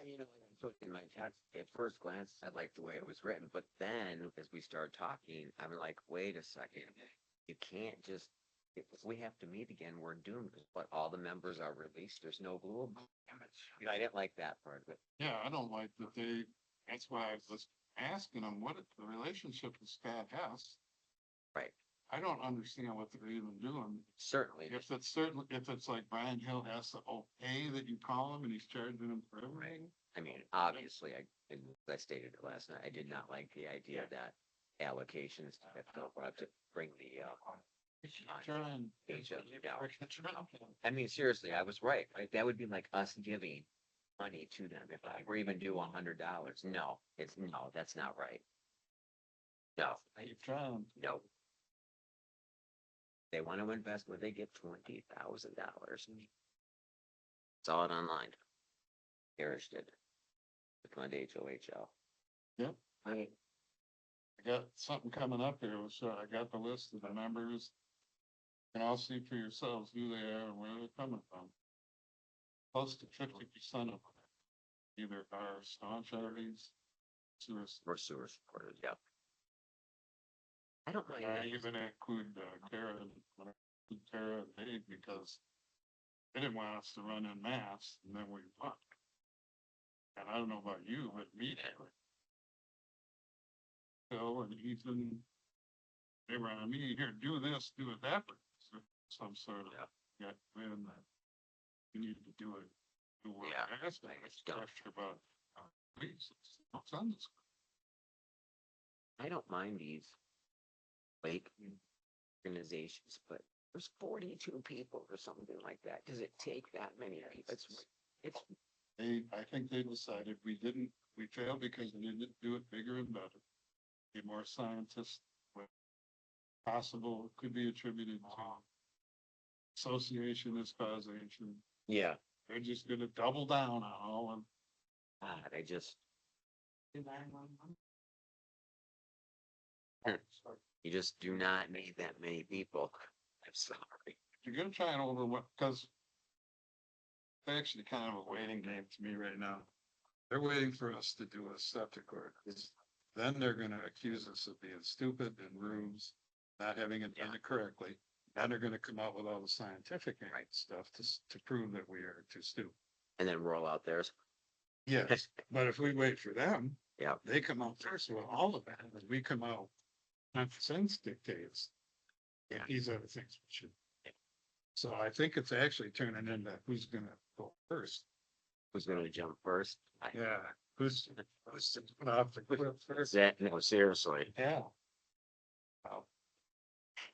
you know, like I told you in my text, at first glance, I liked the way it was written, but then as we started talking, I'm like, wait a second, you can't just, if we have to meet again, we're doomed. But all the members are released. There's no glue. I didn't like that part of it. Yeah, I don't like that they, that's why I was asking them what the relationship with Scott has. Right. I don't understand what they're even doing. Certainly. If it's like Brian Hill has to okay that you call him and he's charging him for everything. I mean, obviously, and I stated it last night, I did not like the idea that allocations have to bring the, Trying. age of down. I mean, seriously, I was right, right? That would be like us giving money to them if I were even due $100. No, no, that's not right. No, You're trying. no. They want to invest where they get $20,000. Saw it online. Harris did. The fund HOHL. Yep. I got something coming up here, so I got the list of the members. And I'll see for yourselves who they are and where they're coming from. Close to 50% of them either are staunch RVs, Or sewer supporters, yeah. I don't mind I that. even include Kara and Dave because they didn't want us to run in mass and then we won. And I don't know about you, but me, Phil and Ethan, they were on me here, do this, do it that way. So some sort of got in that you need to do it. Yeah. That's pressure about please, it's on this. I don't mind these lake organizations, but there's 42 people or something like that. Does it take that many people? It's I think they decided we failed because we didn't do it bigger and better. Get more scientists with possible, could be attributed to association as causation. yeah. They're just gonna double down on all of God, I just you just do not need that many people. I'm sorry. you're gonna try and overwhelm, because it's actually kind of a waiting game to me right now. They're waiting for us to do a septic ordinance. Then they're gonna accuse us of being stupid in rooms, not having it done correctly. Then they're gonna come out with all the scientific stuff to prove that we are too stupid. And then roll out theirs. Yes, but if we wait for them, Yeah. they come out first with all of that, and we come out. Not sense dictates. Yeah. These are the things we should. So I think it's actually turning into who's gonna go first. Who's going to jump first? Yeah, who's off the cliff first? That, no, seriously. Yeah.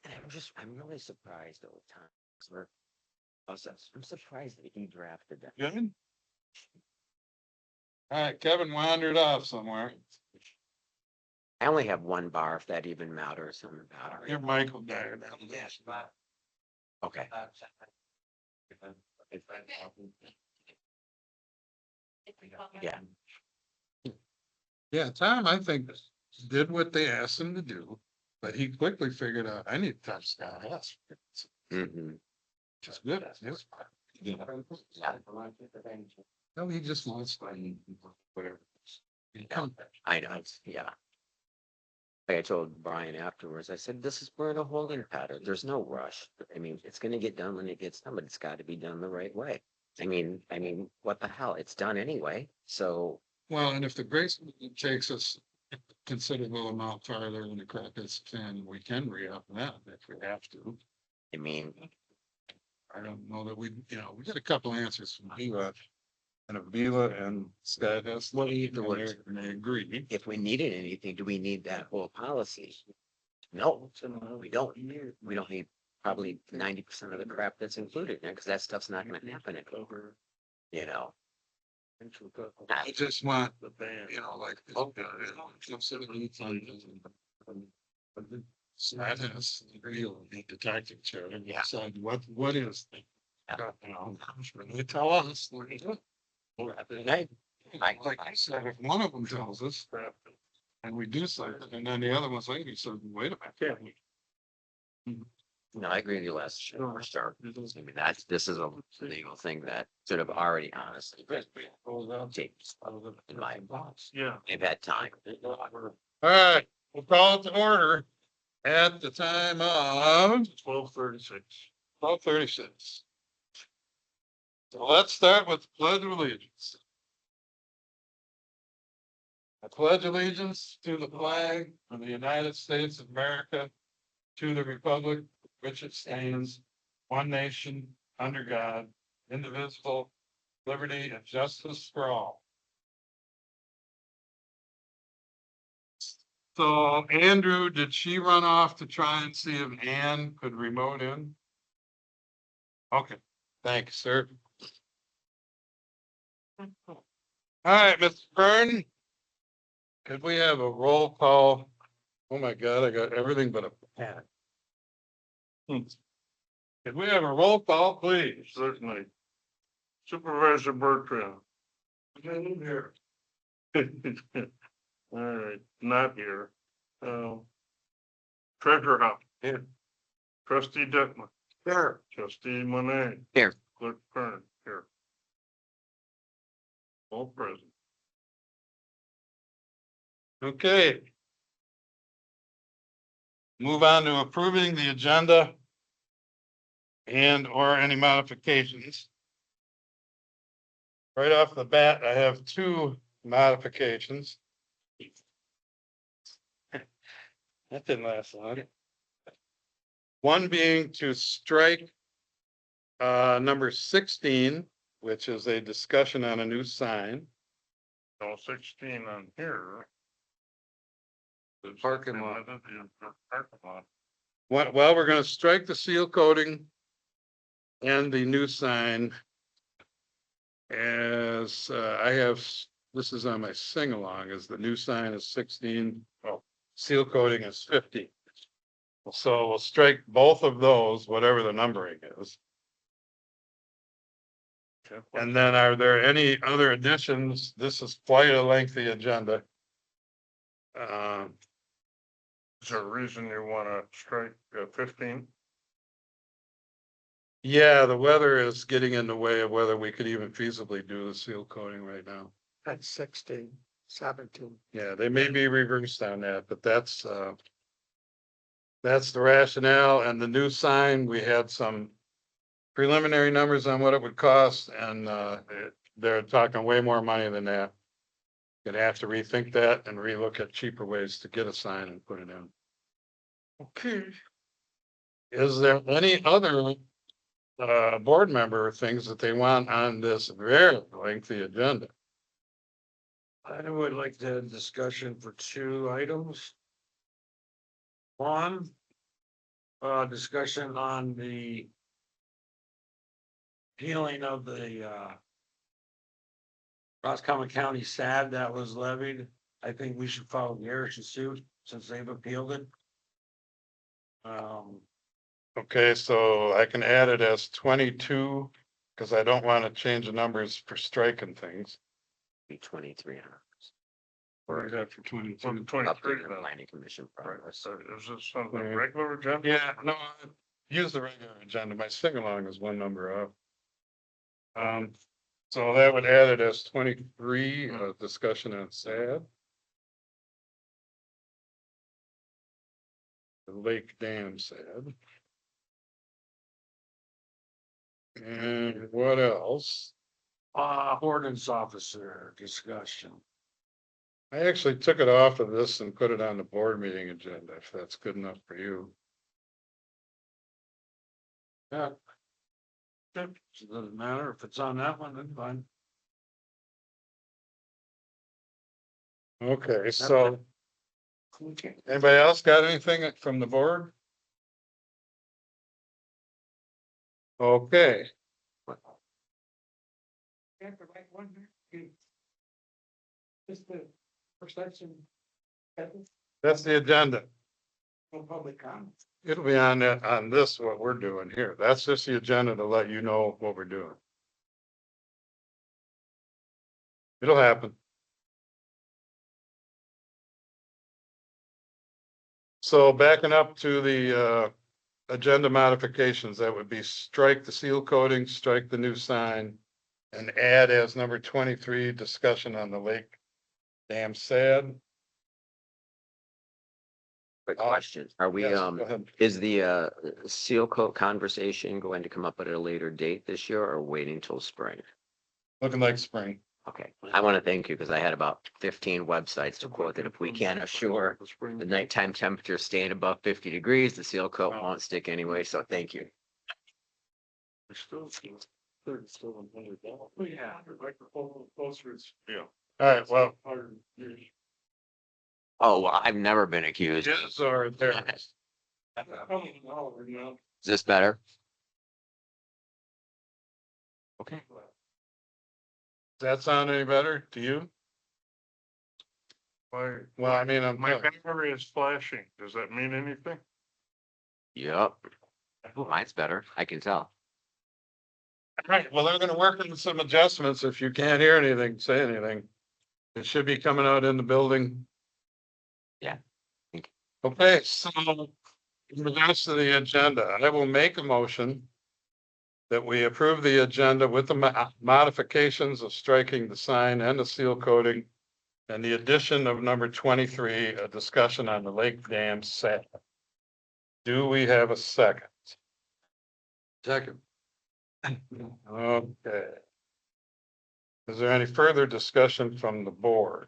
And I'm really surprised over time. I'm surprised that he drafted that. Good. All right, Kevin wandered off somewhere. I only have one bar, if that even matters. You're Michael Dyer. Okay. Yeah. Yeah, Tom, I think, did what they asked him to do, but he quickly figured out, I need to touch Scott Hess. Mm-hmm. Which is good. Yeah. No, he just wants whatever. I know. Yeah. Like I told Brian afterwards, I said, we're in a holding pattern. There's no rush. I mean, it's going to get done when it gets done, but it's got to be done the right way. I mean, what the hell? It's done anyway. So. Well, and if the grace takes us a considerable amount farther in the crap it's in, we can re-up that if we have to. I mean, I don't know that we get a couple answers from Avila and Avila and Scott Hess. What do you do? And they agree. If we needed anything, do we need that whole policy? No, we don't. We don't need probably 90% of the crap that's included in there because that stuff's not going to happen. You know. I just want, like, Scott Hess, real detective chair, and decide what is the, they tell us. Like I said, if one of them tells us and we do something, and then the other one's like, so wait a minute. No, I agree with you, Les. For sure. I mean, this is a legal thing that should have already honestly been changed, in my thoughts. Yeah. They've had time. All right, we'll call it to order at the time of 12:36. 12:36. So let's start with the Pledge of Allegiance. I pledge allegiance to the flag of the United States of America, to the republic which it stands, one nation, under God, indivisible, liberty and justice for all. So Andrew, did she run off to try and see if Ann could remote in? Okay, thank you, sir. All right, Mr. Byrne. Could we have a roll call? Oh my God, I got everything but a pen. Could we have a roll call, please? Certainly. Supervisor Bertrand. Here. All right, not here. Treasurer Hop. Here. Trustee Detman. Here. Trustee Monet. Here. Clerk Kern, here. All present. Okay. Move on to approving the agenda and or any modifications. Right off the bat, I have two modifications. That didn't last long. One being to strike number 16, which is a discussion on a new sign. No 16 on here. The parking lot. Parking lot. Well, we're gonna strike the seal coating and the new sign. As I have, this is on my sing along, as the new sign is 16, well, seal coating is 50. So we'll strike both of those, whatever the numbering is. And then are there any other additions? This is quite a lengthy agenda. Is there a reason you wanna strike 15? Yeah, the weather is getting in the way of whether we could even feasibly do the seal coating right now. That's 16, 17. Yeah, they may be reversed on that, but that's the rationale. And the new sign, we had some preliminary numbers on what it would cost, and they're talking way more money than that. Gonna have to rethink that and relook at cheaper ways to get a sign and put it in. Okay. Is there any other board member things that they want on this very lengthy agenda? I would like to have discussion for two items. One, discussion on the healing of the, Roscommon County SAD that was levied. I think we should follow the Harrison suit since they've appealed it. Okay, so I can add it as 22, because I don't want to change the numbers for striking things. Be 23 hours. Or is that for 22? 23. Updated planning commission progress. So is this on the regular agenda? Yeah, no, use the regular agenda. My sing along is one number up. So that would add it as 23, discussion on SAD. The Lake Dam SAD. And what else? Ordinance officer discussion. I actually took it off of this and put it on the board meeting agenda, if that's good enough for you. Yeah. It doesn't matter if it's on that one, then fine. Okay, so anybody else got anything from the board? Okay, Just the perception. that's the agenda. No public comment. It'll be on that, on this, what we're doing here. That's just the agenda to let you know what we're doing. It'll happen. So backing up to the agenda modifications, that would be strike the seal coating, strike the new sign. And add as number 23, discussion on the lake dam sad. Quick question, are we, Yes, go ahead. is the, seal coat conversation going to come up at a later date this year or waiting till spring? Looking like spring. Okay, I want to thank you because I had about 15 websites to quote that if we can't assure the nighttime temperature staying above 50 degrees, the seal coat won't stick anyway, so thank you. Yeah. All right, well, Oh, well, I've never been accused. his or theirs. Is this better? Okay. Does that sound any better to you? Well, I mean, My battery is flashing. Does that mean anything? Yep. Oh, mine's better. I can tell. right, well, they're gonna work on some adjustments. If you can't hear anything, say anything. It should be coming out in the building. Yeah. Okay, so in regards to the agenda, I will make a motion that we approve the agenda with the modifications of striking the sign and the seal coating and the addition of number 23, a discussion on the lake dam set. Do we have a second? Second. Okay. Is there any further discussion from the board?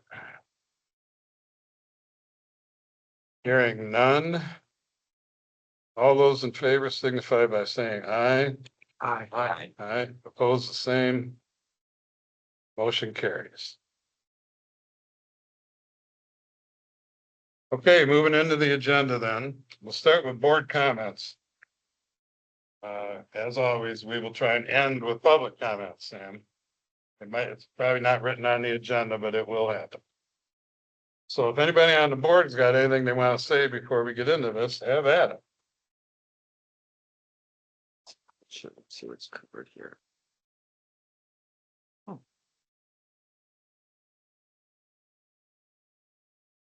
Hearing none. All those in favor signify by saying aye. Aye. Aye, oppose the same. Motion carries. Okay, moving into the agenda then. We'll start with board comments. As always, we will try and end with public comments, Sam. It's probably not written on the agenda, but it will happen. So if anybody on the board's got anything they want to say before we get into this, have at it. Sure, let's see what's covered here.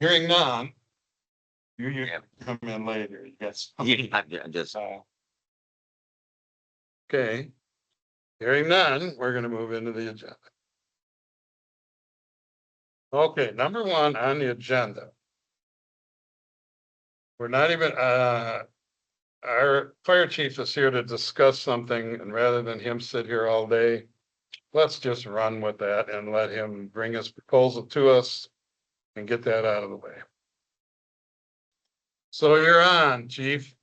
Hearing none. You Yeah. come in later, yes. I'm just, Okay. Hearing none, we're gonna move into the agenda. Okay, number one on the agenda. We're not even, our fire chief is here to discuss something, and rather than him sit here all day, let's just run with that and let him bring his proposal to us and get that out of the way. So you're on, chief.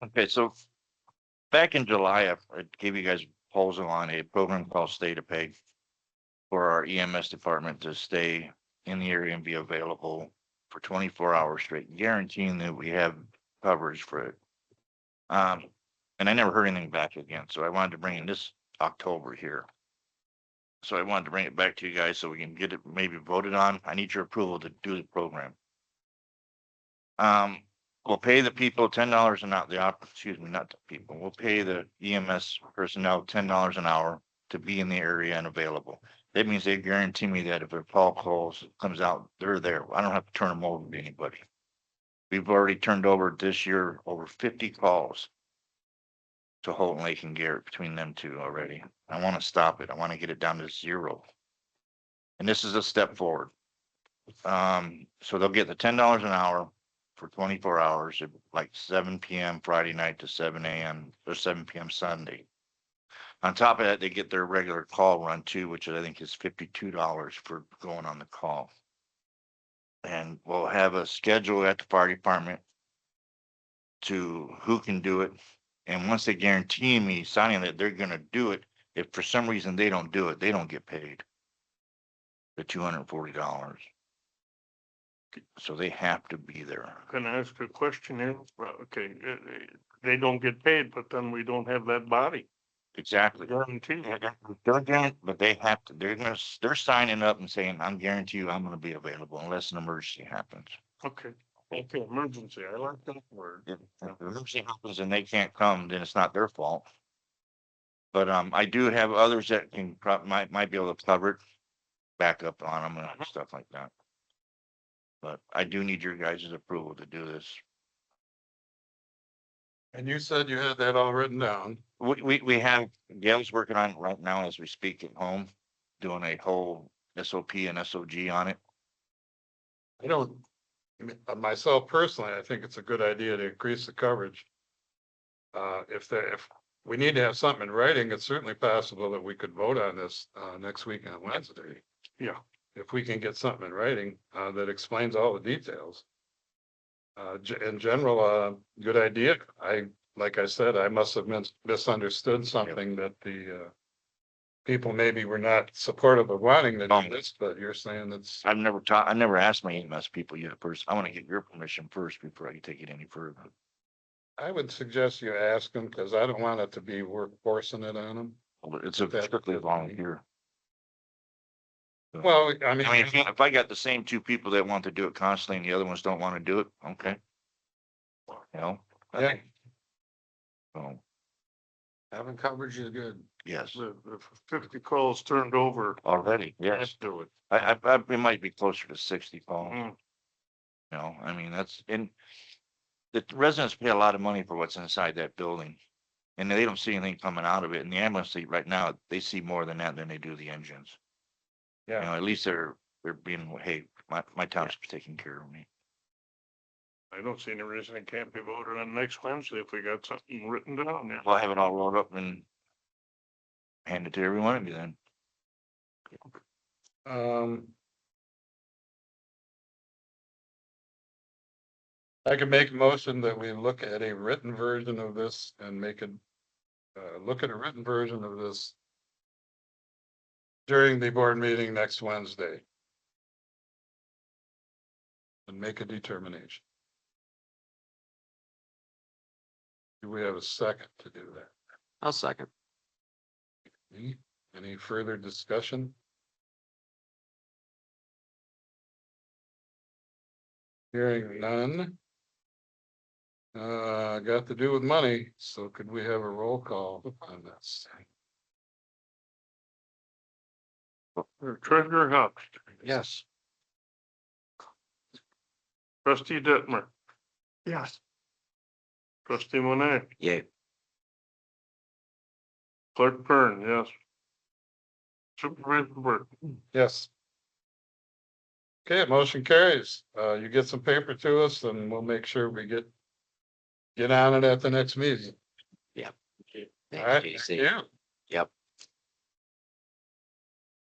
Okay, so back in July, I gave you guys a proposal on a program called Stay to Pay for our EMS department to stay in the area and be available for 24 hours straight, guaranteeing that we have coverage for it. And I never heard anything back again, so I wanted to bring in this October here. So I wanted to bring it back to you guys so we can get it maybe voted on. I need your approval to do the program. We'll pay the people $10 an hour, excuse me, not the people, we'll pay the EMS personnel $10 an hour to be in the area and available. That means they guarantee me that if a call comes out, they're there. I don't have to turn them over to anybody. We've already turned over this year over 50 calls to Holton Lake and Garrett between them two already. I want to stop it. I want to get it down to 0. And this is a step forward. So they'll get the $10 an hour for 24 hours at like 7 p.m. Friday night to 7 a.m. or 7 p.m. Sunday. On top of that, they get their regular call run too, which I think is $52 for going on the call. And we'll have a schedule at the fire department to who can do it. And once they guarantee me signing that they're going to do it, if for some reason they don't do it, they don't get paid the $240. So they have to be there. Can I ask a question here? Well, okay, they don't get paid, but then we don't have that body Exactly. guaranteed. But they have to, they're signing up and saying, I'm guaranteeing you I'm gonna be available unless an emergency happens. Okay, emergency, I like that word. If an emergency happens and they can't come, then it's not their fault. But I do have others that can might be able to cover it. backup on them and stuff like that. But I do need your guys' approval to do this. And you said you had that all written down. We have, Gail's working on it right now as we speak at home, doing a whole SOP and SOG on it. I don't, myself personally, I think it's a good idea to increase the coverage. If we need to have something in writing, it's certainly possible that we could vote on this, next week on Wednesday. Yeah. If we can get something in writing, that explains all the details. In general, good idea. Like I said, I must have misunderstood something that the, people maybe were not supportive of wanting to do this, but you're saying that's. I never asked my EMS people yet first. I want to get your permission first before I can take it any further. I would suggest you ask them, because I don't want it to be work forcing it on them. It's a strictly volunteer. So, Well, I mean, if I got the same two people that want to do it constantly and the other ones don't want to do it, okay. You know? yeah, So, Having coverage is good. yes, The 50 calls turned over. already, yes. Let's do it. It might be closer to 60 calls. Mm. You know, I mean, that's in, the residents pay a lot of money for what's inside that building. And they don't see anything coming out of it. And the ambulance fleet right now, they see more than that than they do the engines. You know, at least they're being, hey, my township's taking care of me. I don't see any reason it can't be voted on next Wednesday if we got something written down there. Well, I have it all rolled up and hand it to every one of you then. I could make a motion that we look at a written version of this and make it, look at a written version of this during the board meeting next Wednesday. And make a determination. Do we have a second to do that? I'll second. Any further discussion? Hearing none. Got to do with money, so could we have a roll call on this? Treasurer Huck, Yes. trustee Detmer, Yes. trustee Monet, Yay. clerk Byrne, yes. Supervisor Burke. Yes. Okay, motion carries. You get some paper to us and we'll make sure we get on it at the next meeting. All right, Thanks, thank JC. you. Yep,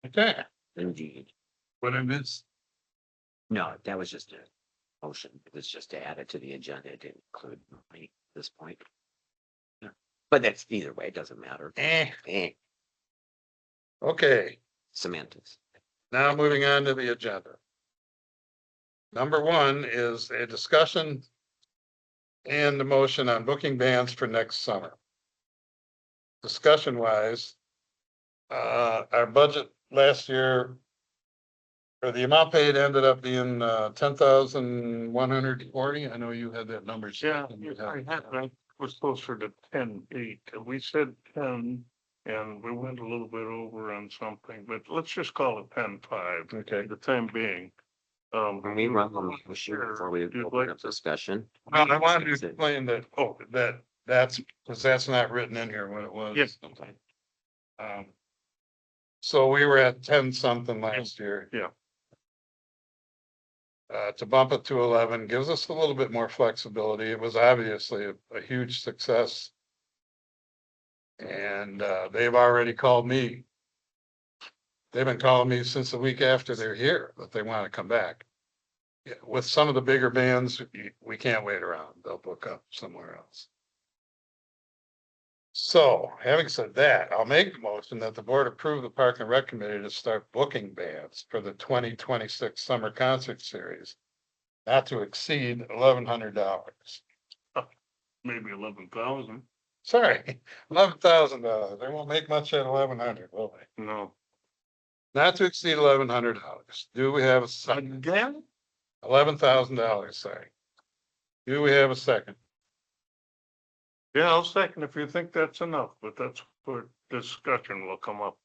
Okay, indeed. what I missed? No, that was just a motion. It was just to add it to the agenda. It didn't include money at this point. Yeah. But that's either way, it doesn't matter. Okay, Semantics. now moving on to the agenda. Number one is a discussion and the motion on booking bands for next summer. Discussion wise, our budget last year, or the amount paid ended up being 10,140. I know you had that number. Yeah, I was closer to 10-8. We said 10 and we went a little bit over on something, but let's just call it 10-5 Okay. for the time being. Can we run the motion before we You'd open like up to- discussion? Well, I wanted to That's it. explain that, that's, because that's not written in here what it was. Yes. Okay. So we were at 10 something last year. Yeah. To bump it to 11 gives us a little bit more flexibility. It was obviously a huge success. And, they've already called me. They've been calling me since the week after they're here, that they want to come back. Yeah, with some of the bigger bands, we can't wait around. They'll book up somewhere else. So, having said that, I'll make the motion that the board approve the Park and Rec Committee to start booking bands for the 2026 Summer Concert Series, not to exceed $1,100. Maybe 11,000. Sorry, $11,000. They won't make much at 1,100, will they? No. Not to exceed $1,100. Do we have a second? Again? $11,000, sorry. Do we have a second? Yeah, I'll second if you think that's enough, but that's where discussion will come up.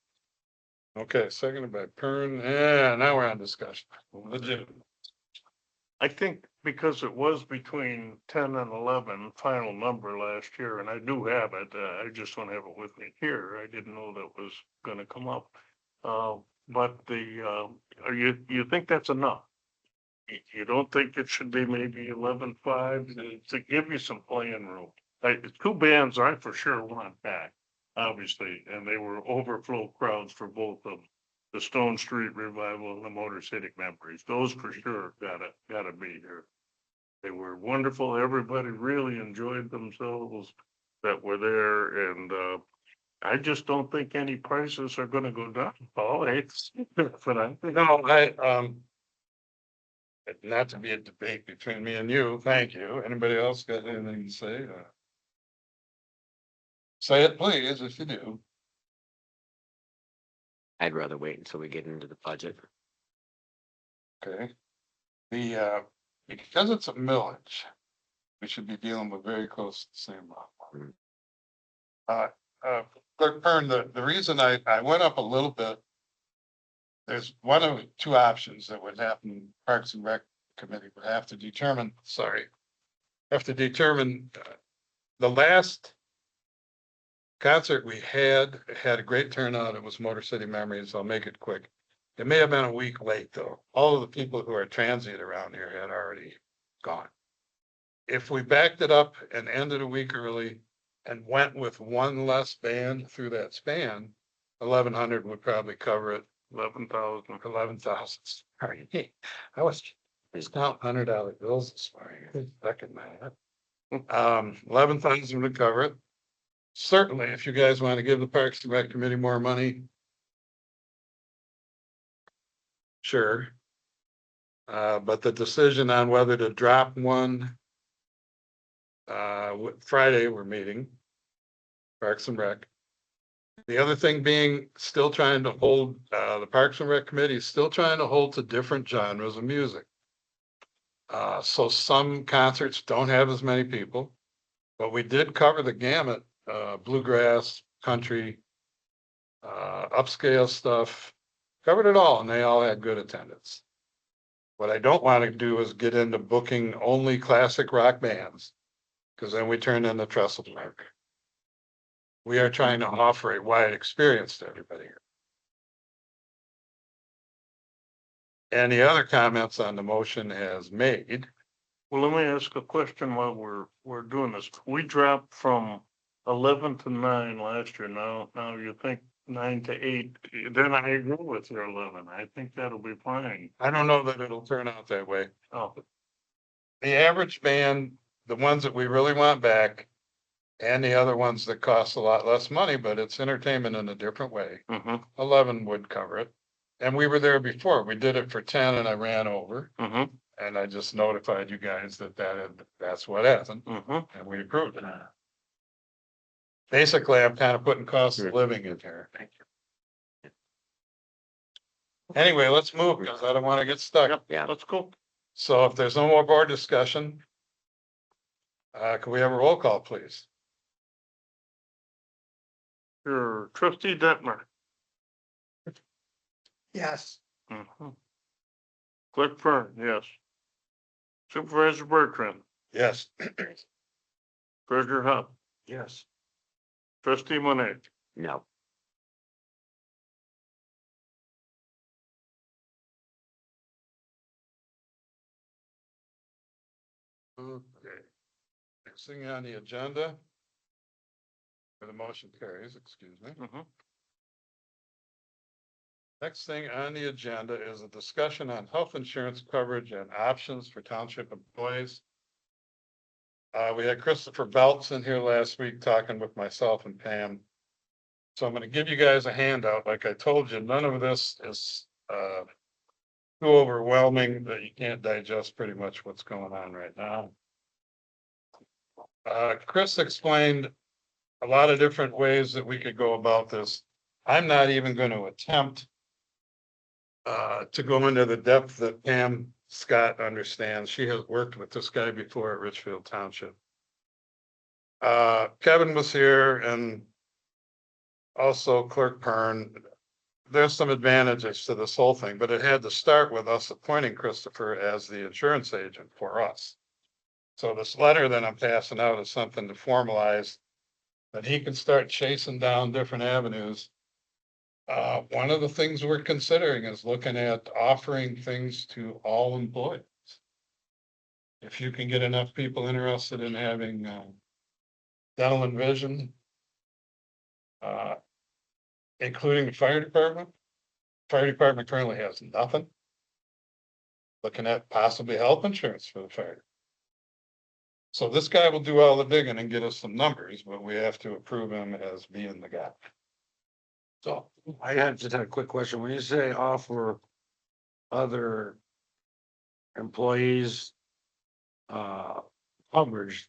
Okay, seconded by Pern, and now we're on discussion. Legit. I think because it was between 10 and 11 final number last year, and I do have it, I just don't have it with me here. I didn't know that was gonna come up. But you think that's enough? You don't think it should be maybe 11.5 to give you some playing room? Two bands I for sure want back, obviously, and they were overflow crowds for both of them. The Stone Street Revival and the Motor City Memories, those for sure gotta be here. They were wonderful. Everybody really enjoyed themselves that were there, and I just don't think any prices are gonna go down, Paul. But I think. No, not to be a debate between me and you, thank you. Anybody else got anything to say? Say it please, if you do. I'd rather wait until we get into the budget. Okay. Because it's a millage, we should be dealing with very close to the same amount. Clerk Pern, the reason I went up a little bit. There's one of two options that would happen, Parks and Rec Committee would have to determine, the last concert we had a great turnout. It was Motor City Memories. I'll make it quick. It may have been a week late though. All of the people who are transient around here had already gone. If we backed it up and ended a week early and went with one less band through that span, 1,100 would probably cover it. 11,000. Sorry, I was just counting $100 bills this morning. Stuck in my head. 11,000 would cover it. Certainly, if you guys want to give the Parks and Rec Committee more money, sure. But the decision on whether to drop one, Friday we're meeting, Parks and Rec. The other thing being still trying to hold, the Parks and Rec Committee is still trying to hold to different genres of music. So some concerts don't have as many people, but we did cover the gamut, bluegrass, country, upscale stuff, covered it all, and they all had good attendance. What I don't want to do is get into booking only classic rock bands, because then we turn into Trestle Park. We are trying to offer a wide experience to everybody here. Any other comments on the motion as made? Well, let me ask a question while we're doing this. We dropped from 11 to 9 last year. Now you think 9 to 8, then I agree with your 11. I think that'll be fine. I don't know that it'll turn out that way. Oh, The average band, the ones that we really want back, and the other ones that cost a lot less money, but it's entertainment in a different way. 11 would cover it. And we were there before. We did it for 10 and I ran over. And I just notified you guys that's what happened. And we approved it. Basically, I'm kind of putting cost of living in here. Thank you. Anyway, let's move because I don't want to get stuck. Yeah. let's go. So if there's no more board discussion, can we have a roll call, please? Your trustee Detmer. Yes. Clerk Fern, yes. Supervisor Bertrand, Yes. Treasurer Hub, Yes. trustee Monet. No. Okay. Next thing on the agenda. Where the motion carries, excuse me. Next thing on the agenda is a discussion on health insurance coverage and options for township employees. We had Christopher Belts in here last week talking with myself and Pam. So I'm going to give you guys a handout. Like I told you, none of this is too overwhelming that you can't digest pretty much what's going on right now. Chris explained a lot of different ways that we could go about this. I'm not even going to attempt to go into the depth that Pam Scott understands. She has worked with this guy before at Richfield Township. Kevin was here and also Clerk Pern. there's some advantages to this whole thing, but it had to start with us appointing Christopher as the insurance agent for us. So this letter that I'm passing out is something to formalize that he can start chasing down different avenues. One of the things we're considering is looking at offering things to all employees. If you can get enough people interested in having, dental and vision, including the fire department. Fire department currently has nothing. Looking at possibly health insurance for the fire. So this guy will do all the digging and get us some numbers, but we have to approve him as being the guy. So I just had a quick question. When you say offer other employees coverage,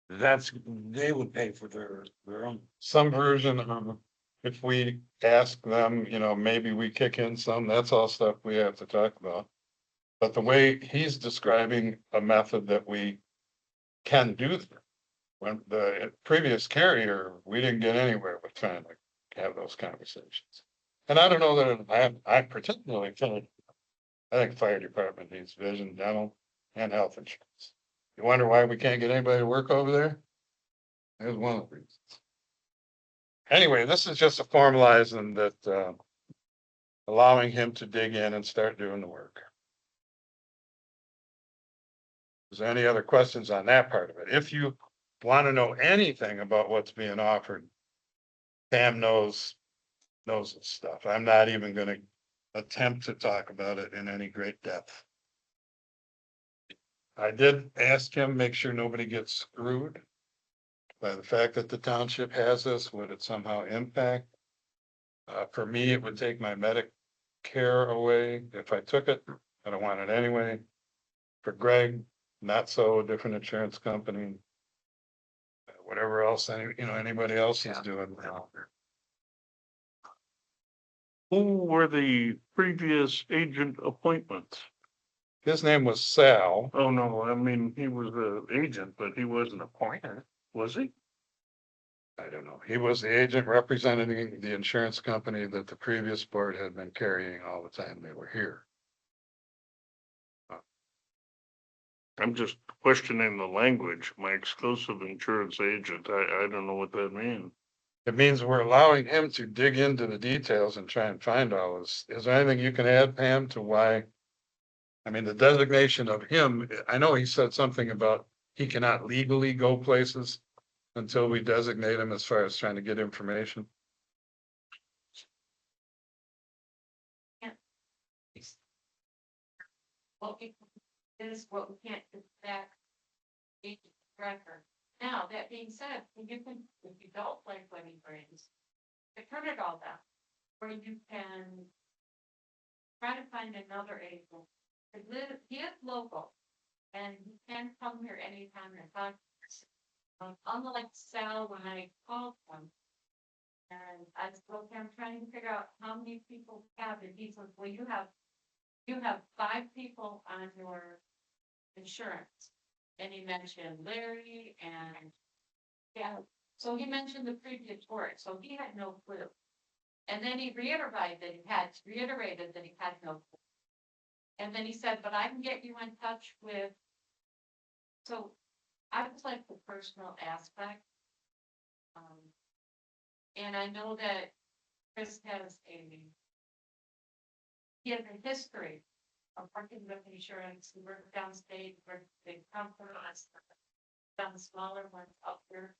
they would pay for their own. Some version of, if we ask them, maybe we kick in some, that's all stuff we have to talk about. But the way he's describing a method that we can do that. When the previous carrier, we didn't get anywhere with trying to have those conversations. And I don't know that I particularly think, I think the fire department needs vision, dental, and health insurance. You wonder why we can't get anybody to work over there? There's one of the reasons. Anyway, this is just a formalizing that, allowing him to dig in and start doing the work. Is there any other questions on that part of it? If you want to know anything about what's being offered, Pam knows this stuff. I'm not even going to attempt to talk about it in any great depth. I did ask him, make sure nobody gets screwed by the fact that the township has this. Would it somehow impact? For me, it would take my Medicare away. If I took it, I don't want it anyway. For Greg, not so, a different insurance company. Whatever else, anybody else is doing. Who were the previous agent appointments? His name was Sal. Oh, no, I mean, he was the agent, but he wasn't appointed, was he? I don't know. He was the agent representing the insurance company that the previous board had been carrying all the time they were here. I'm just questioning the language, my exclusive insurance agent. I don't know what that means. It means we're allowing him to dig into the details and try and find all this. Is there anything you can add, Pam, to why? I mean, the designation of him, I know he said something about he cannot legally go places until we designate him as far as trying to get information. What we is what we can't get back agent record. Now, that being said, if you don't like what he brings, you turn it all down. Or you can try to find another agent. He is local and he can come here anytime and talk. Unlike Sal, when I called him and I spoke to him trying to figure out how many people have it, he said, well, you have 5 people on your insurance. And he mentioned Larry and yeah, so he mentioned the previous board, so he had no clue. And then he reiterated that he had no clue. And then he said, but I can get you in touch with. So I was like the personal aspect. And I know that Chris has he has a history of working with insurance. He worked downstate, worked big companies, done smaller ones up here.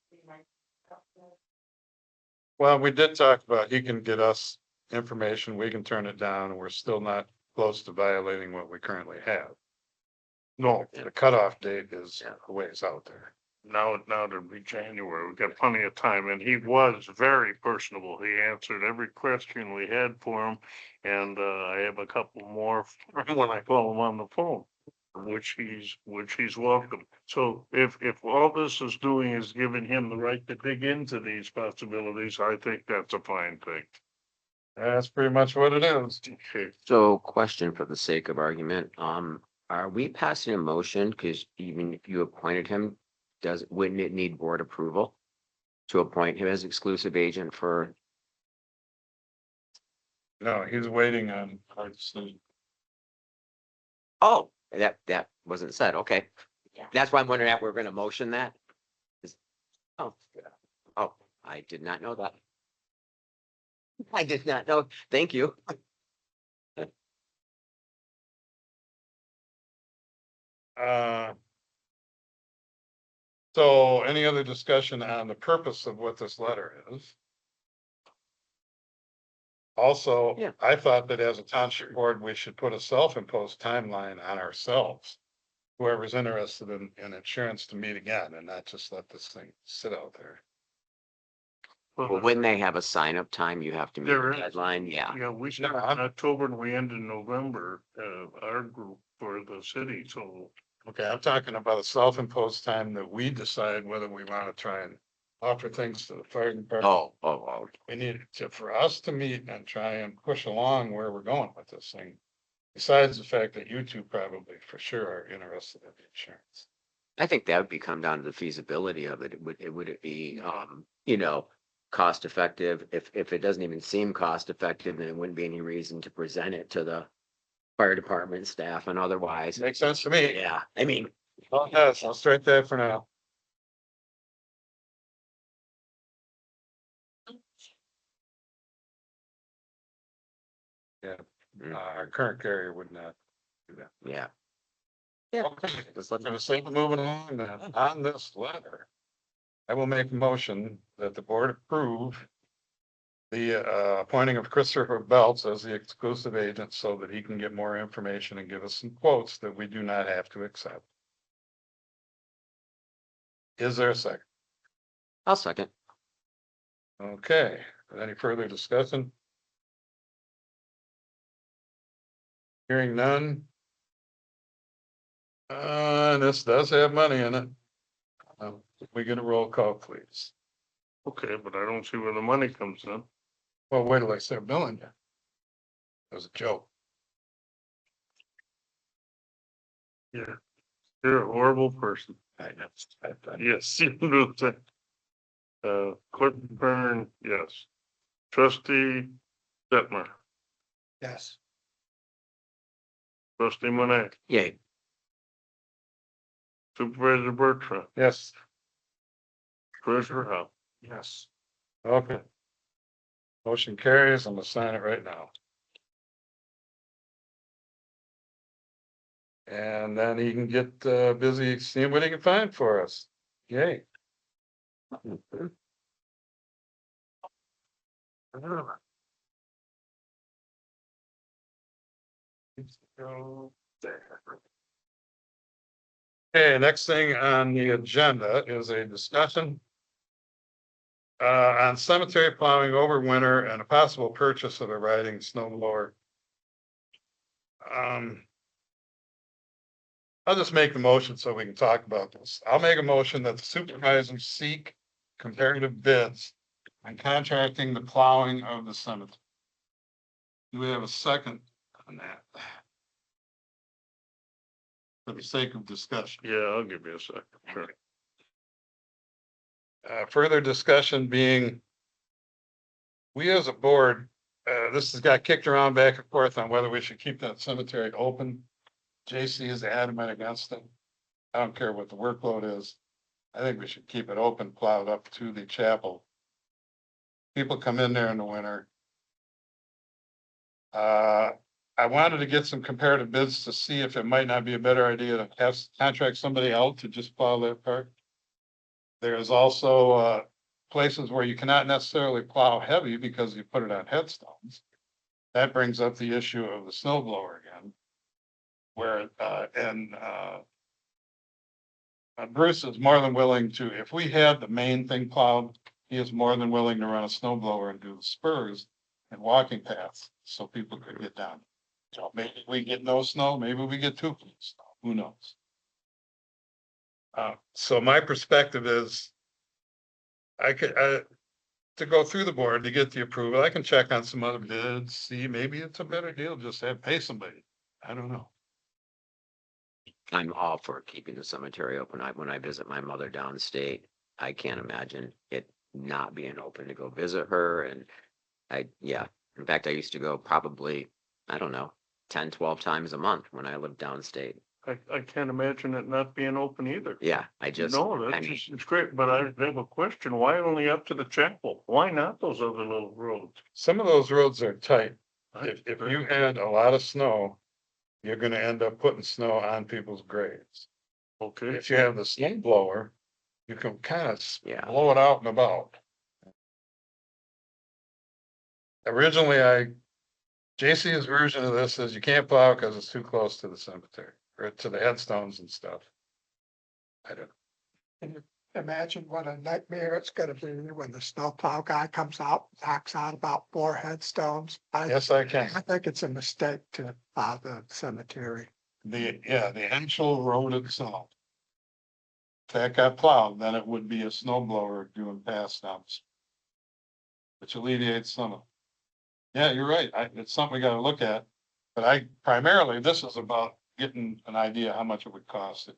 Well, we did talk about he can get us information, we can turn it down, and we're still not close to violating what we currently have. No, the cutoff date is a ways out there. Now it'll be January. We've got plenty of time, and he was very personable. He answered every question we had for him, and I have a couple more when I call him on the phone, which he's welcome. So if all this is doing is giving him the right to dig into these possibilities, I think that's a fine thing. That's pretty much what it is. Okay. So question for the sake of argument, are we passing a motion? Cause even if you appointed him, wouldn't it need board approval to appoint him as exclusive agent for? No, he's waiting on our decision. Oh, that wasn't said, okay. Yeah. That's why I'm wondering if we're gonna motion that. Is- Oh, oh, I did not know that. I did not know, thank you. Uh. So any other discussion on the purpose of what this letter is? Also, Yeah. I thought that as a township board, we should put a self-imposed timeline on ourselves. Whoever's interested in insurance to meet again and not just let this thing sit out there. Well, when they have a sign up time, you have to meet There the is. deadline, yeah. Yeah, we No, start I'm- in October and we end in November, our group for the city, so. Okay, I'm talking about a self-imposed time that we decide whether we want to try and offer things to the fire department. Oh, We need to, for us to meet and try and push along where we're going with this thing. Besides the fact that you two probably for sure are interested in the insurance. I think that would be come down to the feasibility of it. Would it be, you know, cost effective? If it doesn't even seem cost effective, then it wouldn't be any reason to present it to the fire department staff and otherwise. Makes sense to me. Yeah, I mean, Well, yes, I'll strike that for now. Yeah, our current carrier would not do that. yeah. Yeah. Okay, Let's for the sake of moving along then, on this letter, I will make a motion that the board approve the appointing of Christopher Belts as the exclusive agent so that he can get more information and give us some quotes that we do not have to accept. Is there a second? I'll second. Okay, any further discussion? Hearing none. This does have money in it. We get a roll call, please. Okay, but I don't see where the money comes in. Well, wait till I start billing you. That was a joke. Yeah. You're a horrible person. I know. Yes, you know that. Clerk Byrne, yes. Trustee Detmer, Yes. trustee Monet, Yay. supervisor Bertrand, Yes. treasurer Hop. Yes. Okay. Motion carries. I'm gonna sign it right now. And then he can get busy seeing what he can find for us. Yay. Okay, next thing on the agenda is a discussion on cemetery plowing over winter and a possible purchase of a riding snow blower. I'll just make the motion so we can talk about this. I'll make a motion that the supervisors seek comparative bids on contracting the plowing of the cemetery. Do we have a second on that? For the sake of discussion. Yeah, I'll give you a second. Sure. Further discussion being. We as a board, this has got kicked around back and forth on whether we should keep that cemetery open. JC is adamant against it. I don't care what the workload is. I think we should keep it open, plowed up to the chapel. People come in there in the winter. I wanted to get some comparative bids to see if it might not be a better idea to have contract somebody out to just plow that part. There's also places where you cannot necessarily plow heavy because you put it on headstones. That brings up the issue of the snow blower again. Where Bruce is more than willing to, if we had the main thing plowed, he is more than willing to run a snow blower and do the spurs and walking paths so people could get down. So maybe we get no snow, maybe we get 2 feet of snow, who knows? So my perspective is I could, to go through the board to get the approval, I can check on some other bids, see, maybe it's a better deal, just have pay somebody. I don't know. I'm all for keeping the cemetery open. When I visit my mother downstate, I can't imagine it not being open to go visit her and yeah, In fact, I used to go probably, I don't know, 10, 12 times a month when I lived downstate. I can't imagine it not being open either. Yeah, I just, No, I that's mean, just, it's great, but I have a question. Why only up to the chapel? Why not those other little roads? Some of those roads are tight. If you had a lot of snow, you're gonna end up putting snow on people's grades. Okay, If you have the snow blower, you can kind of Yeah. blow it out and about. Originally, JC's version of this is you can't plow because it's too close to the cemetery or to the headstones and stuff. I don't, Can you imagine what a nightmare it's gonna be when the snowplow guy comes out, knocks out about 4 headstones? yes, I can. I think it's a mistake to plow the cemetery. The actual road itself. If that got plowed, then it would be a snow blower doing pass dumps. Which alleviates some of. Yeah, you're right. It's something we gotta look at. But primarily, this is about getting an idea how much it would cost.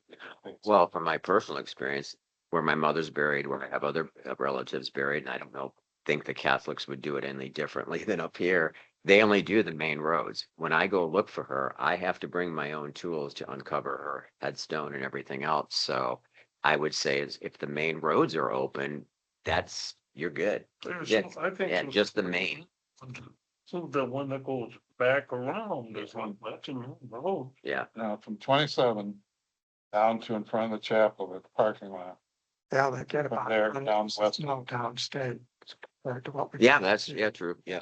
well, from my personal experience, where my mother's buried, where I have other relatives buried, and I don't know, think the Catholics would do it any differently than up here. They only do the main roads. When I go look for her, I have to bring my own tools to uncover her headstone and everything else. So I would say is if the main roads are open, you're good. Yeah, I think. yeah, just the main. So the one that goes back around is one, that's in the road. Yeah. Now, from 27 down to in front of the chapel at the parking lot. Yeah, they get about There, down west. snow downstate compared to what we. Yeah, yeah, true. Yeah.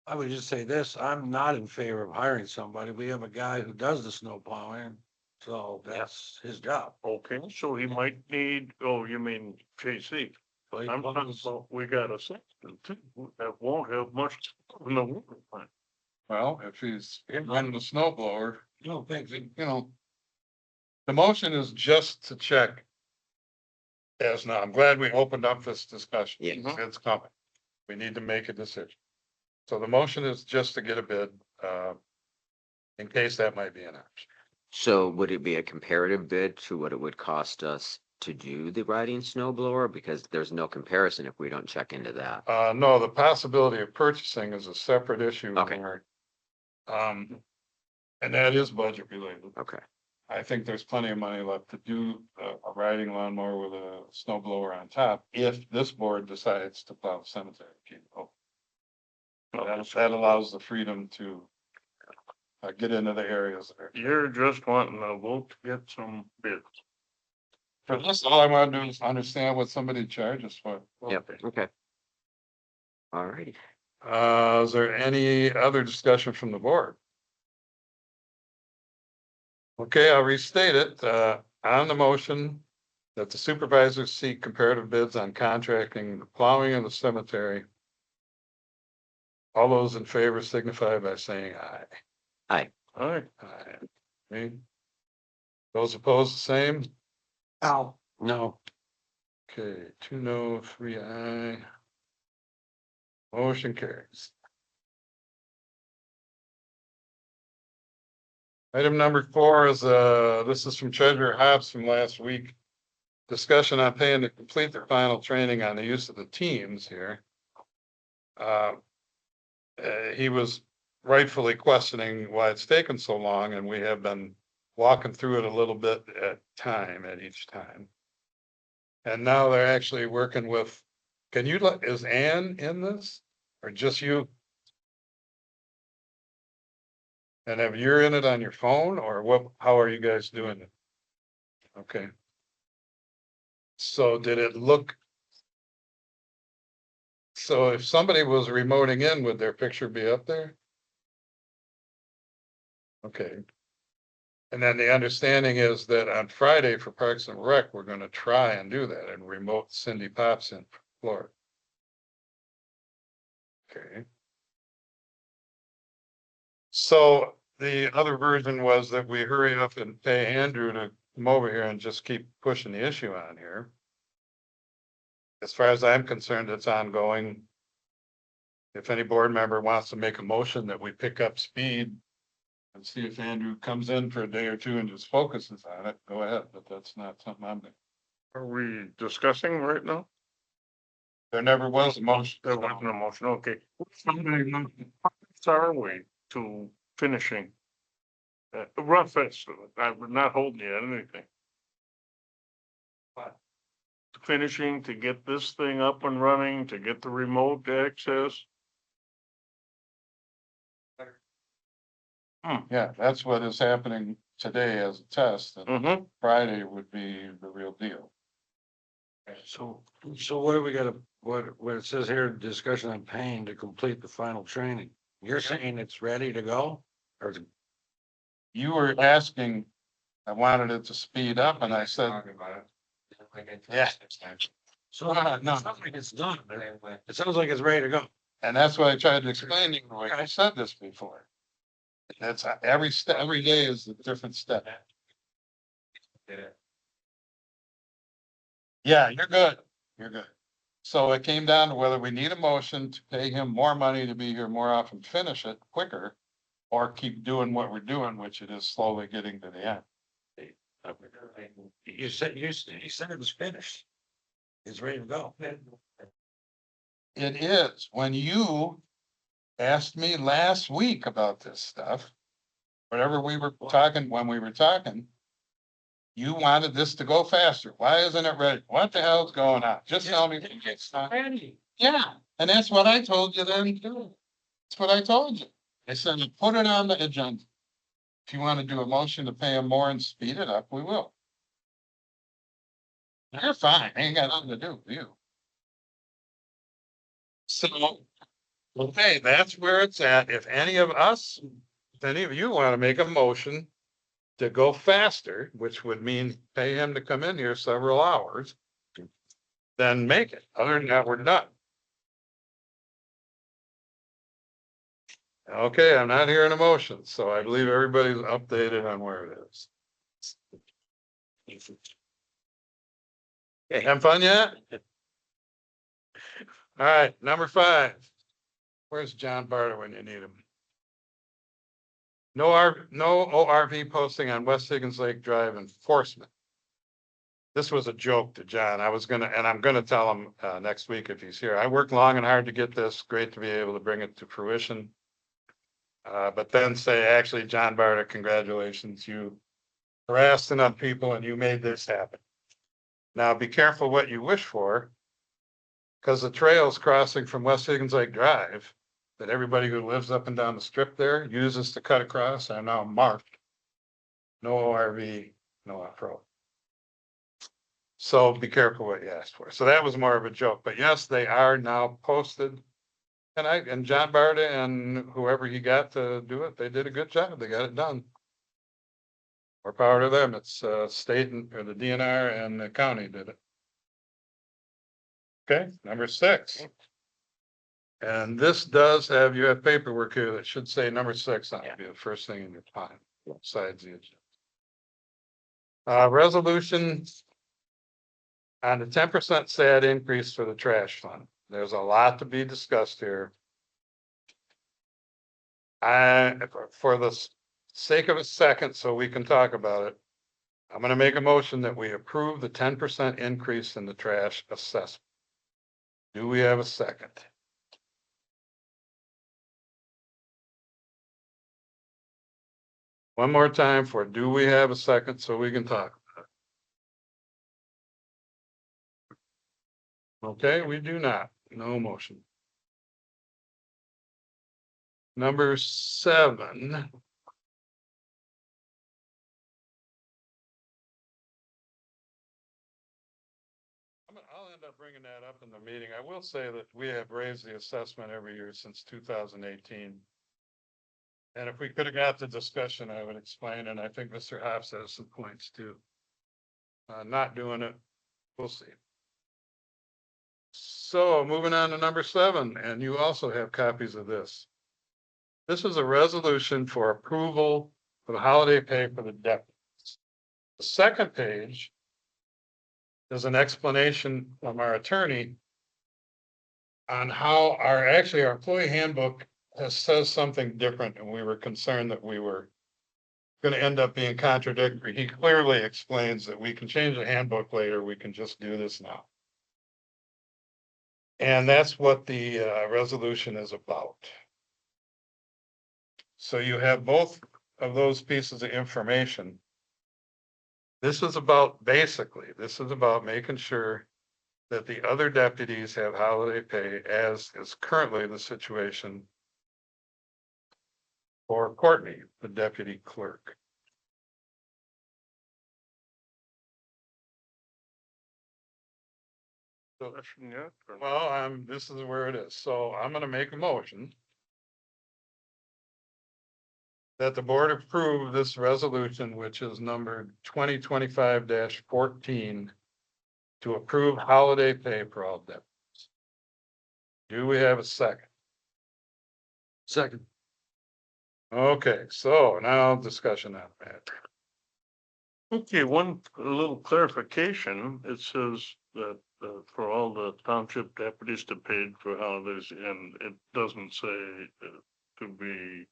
I would just say this, I'm not in favor of hiring somebody. We have a guy who does the snow plowing, so that's his job. Okay, so he might need, oh, you mean JC? But he I'm talking plows- about, we got a section too, that won't have much in the winter time. Well, if he's running the snow blower, You don't think, the motion is just to check. As now, I'm glad we opened up this discussion. Yeah. It's coming. We need to make a decision. So the motion is just to get a bid, in case that might be an option. So would it be a comparative bid to what it would cost us to do the riding snow blower? Because there's no comparison if we don't check into that. No, the possibility of purchasing is a separate issue. Okay. where, and that is budget related. Okay. I think there's plenty of money left to do a riding lawnmower with a snow blower on top, if this board decides to plow the cemetery. That allows the freedom to get into the areas there. You're just wanting a vote to get some bids. For this, all I want to do is understand what somebody charges for. Yep. Okay. All right. Is there any other discussion from the board? Okay, I'll restate it, on the motion that the supervisors seek comparative bids on contracting the plowing of the cemetery. All those in favor signify by saying aye. All right, Aye. Me? Those opposed, the same? Now, no, Okay, 2 no, 3 aye. Motion carries. Item number 4 is, this is from Treasurer Hobbs from last week. Discussion on paying to complete their final training on the use of the Teams here. He was rightfully questioning why it's taken so long, and we have been walking through it a little bit at each time. And now they're actually working with, is Ann in this or just you? And have you in it on your phone or what, how are you guys doing it? Okay. So did it look? So if somebody was remoting in, would their picture be up there? Okay. And then the understanding is that on Friday for Parks and Rec, we're gonna try and do that and remote Cindy Pops in from Florida. Okay. So the other version was that we hurry up and pay Andrew to come over here and just keep pushing the issue on here. As far as I'm concerned, it's ongoing. If any board member wants to make a motion that we pick up speed and see if Andrew comes in for a day or two and just focuses on it, go ahead, but that's not something I'm doing. are we discussing right now? There never was a motion. There wasn't a motion, okay. How close are we to finishing? A rough estimate, I'm not holding you on anything. What? Finishing to get this thing up and running, to get the remote access. Yeah, that's what is happening today as a test, and Mm-hmm. Friday would be the real deal. So what do we gotta, what it says here, discussion on paying to complete the final training. You're saying it's ready to go? Or is it- You were asking, I wanted it to speed up, and I said, yeah. So, it No. sounds like it's done. It sounds like it's ready to go. And that's what I tried to explain to you, Roy. I said this before. That's every step, every day is a different step. Yeah, you're good. You're good. So it came down to whether we need a motion to pay him more money to be here more often, finish it quicker, or keep doing what we're doing, which it is slowly getting to the end. You said it was finished. It's ready to go. It is. When you asked me last week about this stuff, whatever we were talking, when we were talking, you wanted this to go faster. Why isn't it ready? What the hell's going on? Just tell me. It's not Ready. Yeah, and that's what I told you then too. That's what I told you. I said, put it on the agenda. If you want to do a motion to pay him more and speed it up, we will. You're fine. Ain't got nothing to do with you. So, okay, that's where it's at. If any of us, if any of you want to make a motion to go faster, which would mean pay him to come in here several hours, then make it. Other than that, we're done. Okay, I'm not hearing a motion, so I believe everybody's updated on where it is. Okay, having fun yet? All right, number 5. Where's John Barter when you need him? No ORV posting on West Higgins Lake Drive enforcement. This was a joke to John. I'm gonna tell him next week if he's here. I worked long and hard to get this. Great to be able to bring it to fruition. But then say, actually, John Barter, congratulations, you harassed enough people and you made this happen. Now, be careful what you wish for, because the trails crossing from West Higgins Lake Drive that everybody who lives up and down the strip there uses to cut across are now marked. No ORV, no off-road. So be careful what you ask for. So that was more of a joke, but yes, they are now posted. And John Barta and whoever he got to do it, they did a good job. They got it done. More power to them. It's state or the DNR and the county did it. Okay, number 6. And this does have, you have paperwork here that should say number 6 on it, be the first thing in your time, besides the agenda. Resolution on the 10% SAD increase for the trash fund. There's a lot to be discussed here. For the sake of a second, so we can talk about it, I'm gonna make a motion that we approve the 10% increase in the trash assessment. Do we have a second? One more time for, do we have a second so we can talk about it? Okay, we do not. No motion. Number 7. I'll end up bringing that up in the meeting. I will say that we have raised the assessment every year since 2018. And if we could have got the discussion, I would explain, and I think Mr. Hobbs has some points too. Not doing it, we'll see. So moving on to number 7, and you also have copies of this. This is a resolution for approval for the holiday pay for the deputies. The second page is an explanation from our attorney on how our employee handbook says something different, and we were concerned that we were going to end up being contradictory. He clearly explains that we can change the handbook later. We can just do this now. And that's what the resolution is about. So you have both of those pieces of information. This is about, basically, this is about making sure that the other deputies have holiday pay, as is currently the situation for Courtney, the deputy clerk. Discussion yet, or not? Well, this is where it is. So I'm gonna make a motion that the board approve this resolution, which is numbered 2025-14, to approve holiday pay for all deputies. Do we have a second? Second. Okay, so now discussion on that. Okay, one little clarification. It says that for all the township deputies to paid for holidays, and it doesn't say to be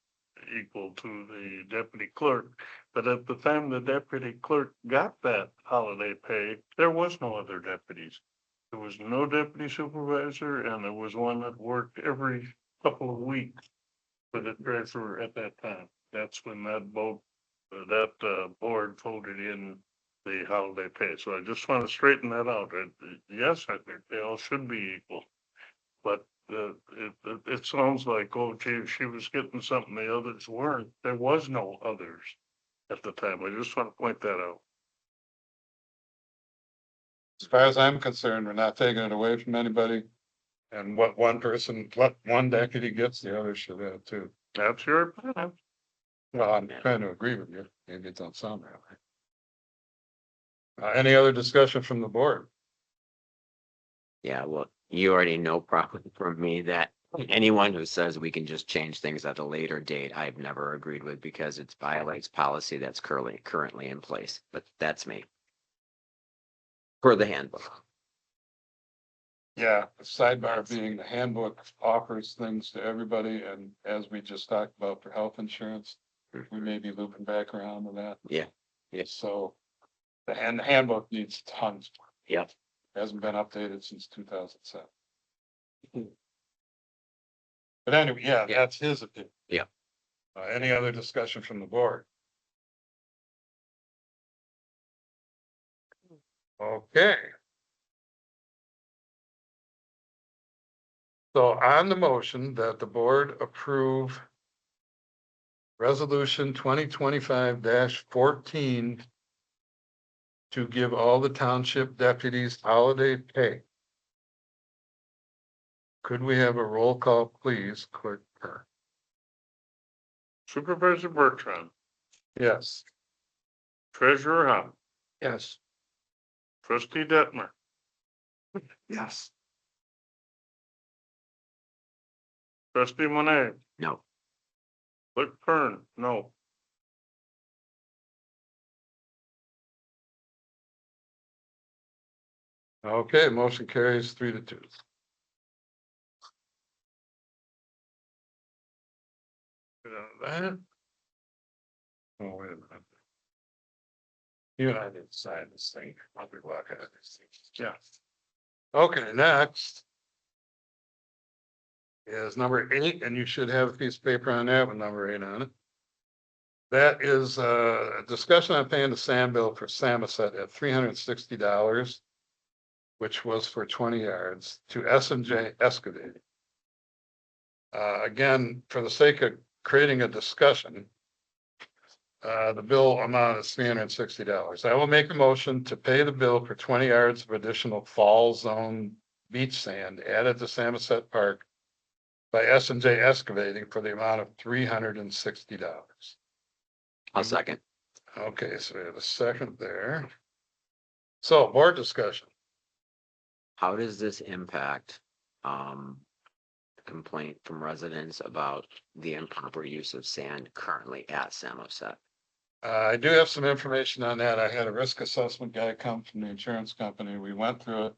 equal to the deputy clerk. But at the time the deputy clerk got that holiday pay, there was no other deputies. There was no deputy supervisor, and there was one that worked every couple of weeks for the treasurer at that time. That's when that board voted in the holiday pay. So I just want to straighten that out. Yes, I think they all should be equal. But it sounds like, oh gee, she was getting something the others weren't. There was no others at the time. I just want to point that out. As far as I'm concerned, we're not taking it away from anybody. And what one deputy gets, the other should have too. That's your opinion. Well, I'm trying to agree with you. Maybe it don't sound that way. Any other discussion from the board? Yeah, well, you already know probably from me that anyone who says we can just change things at a later date, I've never agreed with because it violates policy that's currently in place, but that's me. For the handbook. Yeah, the sidebar being the handbook offers things to everybody, and as we just talked about for health insurance, we may be looping back around to that. Yeah. Yes. So the handbook needs tons. Yep. Hasn't been updated since 2007. But anyway, yeah, Yeah. that's his opinion. Yeah. Any other discussion from the board? Okay. So on the motion that the board approve resolution 2025-14 to give all the township deputies holiday pay. Could we have a roll call, please, Clerk Kerr? Supervisor Bertrand, Yes. Treasurer Hom, Yes. Trustee Detmer, Yes. Trustee Monet, No. Clerk Kern, no. Okay, motion carries 3-2. That. Oh, wait a minute. You and I didn't sign this thing. I'll be back at this thing. Yeah. Okay, next. Is number 8, and you should have a piece of paper on that with number 8 on it. That is a discussion on paying the sand bill for Samoset at $360, which was for 20 yards, to S&J Excavating. Again, for the sake of creating a discussion, the bill amount is $360. I will make a motion to pay the bill for 20 yards of additional fall zone beach sand added to Samoset Park by S&J Excavating for the amount of $360. I'll second. Okay, so we have a second there. So board discussion. How does this impact, complaint from residents about the improper use of sand currently at Samoset? I do have some information on that. I had a risk assessment guy come from the insurance company. We went through it.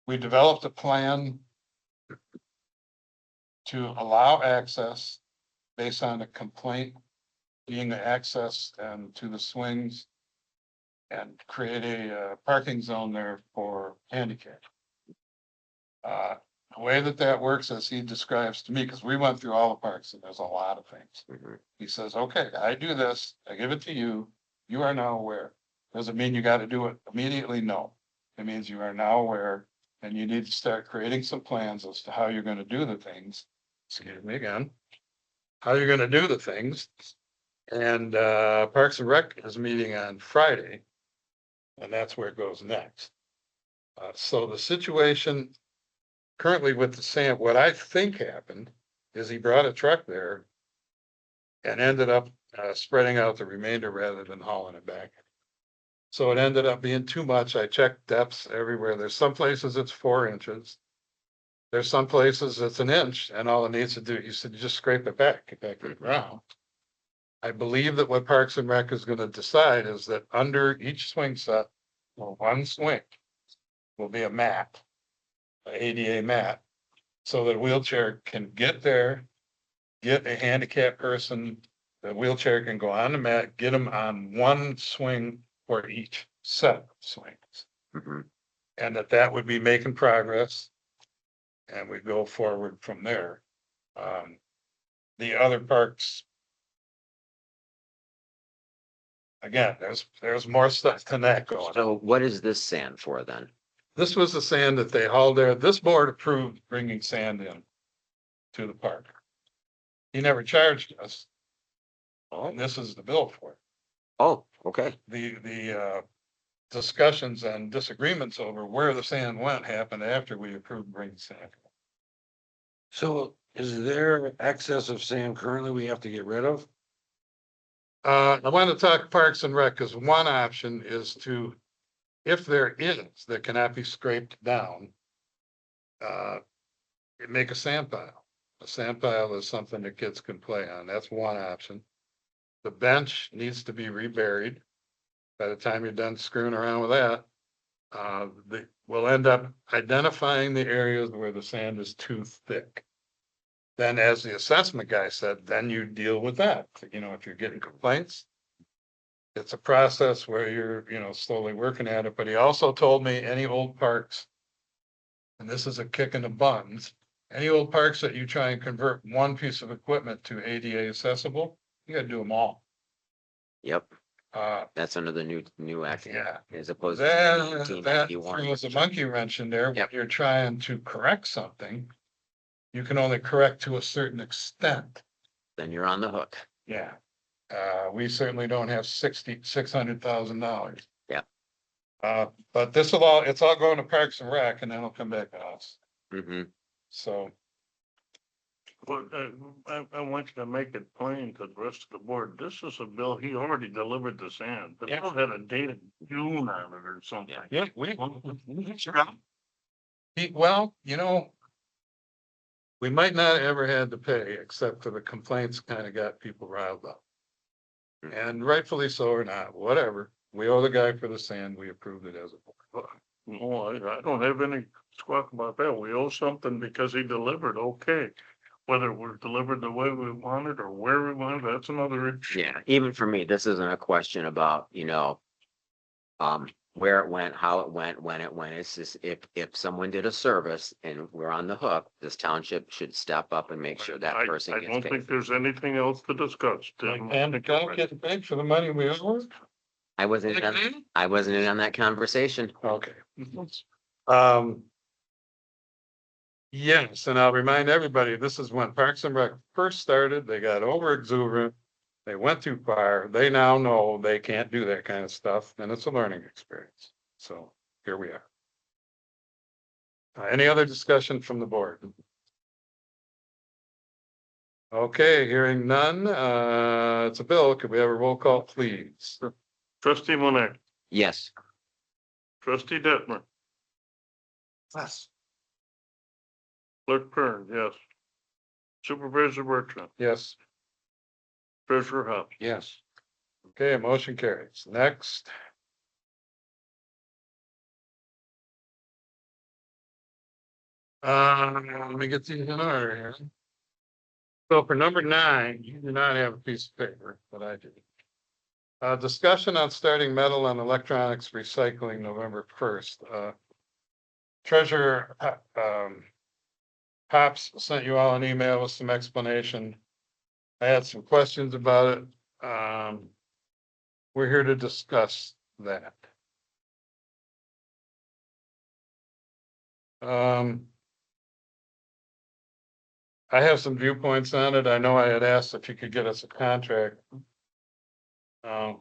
We developed a plan to allow access based on a complaint being the access and to the swings and create a parking zone there for handicap. The way that works as he describes to me, because we went through all the parks and there's a lot of things. Mhm. He says, okay, I do this, I give it to you, you are now aware. Does it mean you gotta do it immediately? No. It means you are now aware and you need to start creating some plans as to how you're gonna do the things. Excuse me again. How you're gonna do the things. And Parks and Rec is meeting on Friday. And that's where it goes next. So the situation currently with the sand, what I think happened is he brought a truck there and ended up spreading out the remainder rather than hauling it back. So it ended up being too much. I checked depths everywhere. There's some places it's 4 inches. There's some places it's an inch and all it needs to do, you said, just scrape it back, get back to the ground. I believe that what Parks and Rec is gonna decide is that under each swing set, or one swing, will be a mat, an ADA mat, so that a wheelchair can get there, get a handicapped person, the wheelchair can go on the mat, get them on one swing for each set of swings. Mhm. And that would be making progress. And we go forward from there. The other parks. Again, there's more stuff than that going on. So what is this sand for then? This was the sand that they hauled there. This board approved bringing sand in to the park. He never charged us. And this is the bill for it. Oh, okay. The discussions and disagreements over where the sand went happened after we approved bringing sand. So is there excess of sand currently we have to get rid of? I want to talk Parks and Rec, because one option is to, if there is, that cannot be scraped down. Make a sand pile. A sand pile is something that kids can play on. That's one option. The bench needs to be reburied. By the time you're done screwing around with that, we'll end up identifying the areas where the sand is too thick. Then, as the assessment guy said, then you deal with that. You know, if you're getting complaints, it's a process where you're, slowly working at it. But he also told me any old parks, and this is a kick in the buns, any old parks that you try and convert one piece of equipment to ADA accessible, you gotta do them all. Yep. Uh, That's under the new act. Yeah. As opposed to that 1991. throws a monkey wrench in there. When Yep. you're trying to correct something, you can only correct to a certain extent. Then you're on the hook. Yeah. We certainly don't have $600,000. Yeah. But it's all going to Parks and Rec and then it'll come back to us. Hmm. So, Well, I want you to make it plain to the rest of the board. This is a bill, he already delivered the sand. The Yeah. bill had a date of June on it or something. yeah, well, we might not ever had to pay, except for the complaints kind of got people riled up. And rightfully so or not, whatever. We owe the guy for the sand. We approved it as a board. No, I don't have any squawk about that. We owe something because he delivered, okay. Whether it was delivered the way we wanted or where we wanted, that's another issue. Yeah, even for me, this isn't a question about, where it went, how it went, when it went. It's just if someone did a service and we're on the hook, this township should step up and make sure that person I gets don't paid. think there's anything else to discuss, Tim. And the guy getting paid for the money we owe. I wasn't in on that conversation. Okay. Yes, and I'll remind everybody, this is when Parks and Rec first started. They got over exuberant. They went too far. They now know they can't do that kind of stuff, and it's a learning experience. So here we are. Any other discussion from the board? Okay, hearing none, it's a bill. Could we have a roll call, please? Trustee Monet, Yes. trustee Detmer, Yes. clerk Kern, yes. Supervisor Bertrand, Yes. treasurer Huff. Yes. Okay, motion carries. Next. Let me get these in order here. So for number 9, you do not have a piece of paper, but I do. Discussion on starting metal and electronics recycling November 1st. Treasurer, Pops sent you all an email with some explanation. I had some questions about it. We're here to discuss that. I have some viewpoints on it. I know I had asked if you could get us a contract. A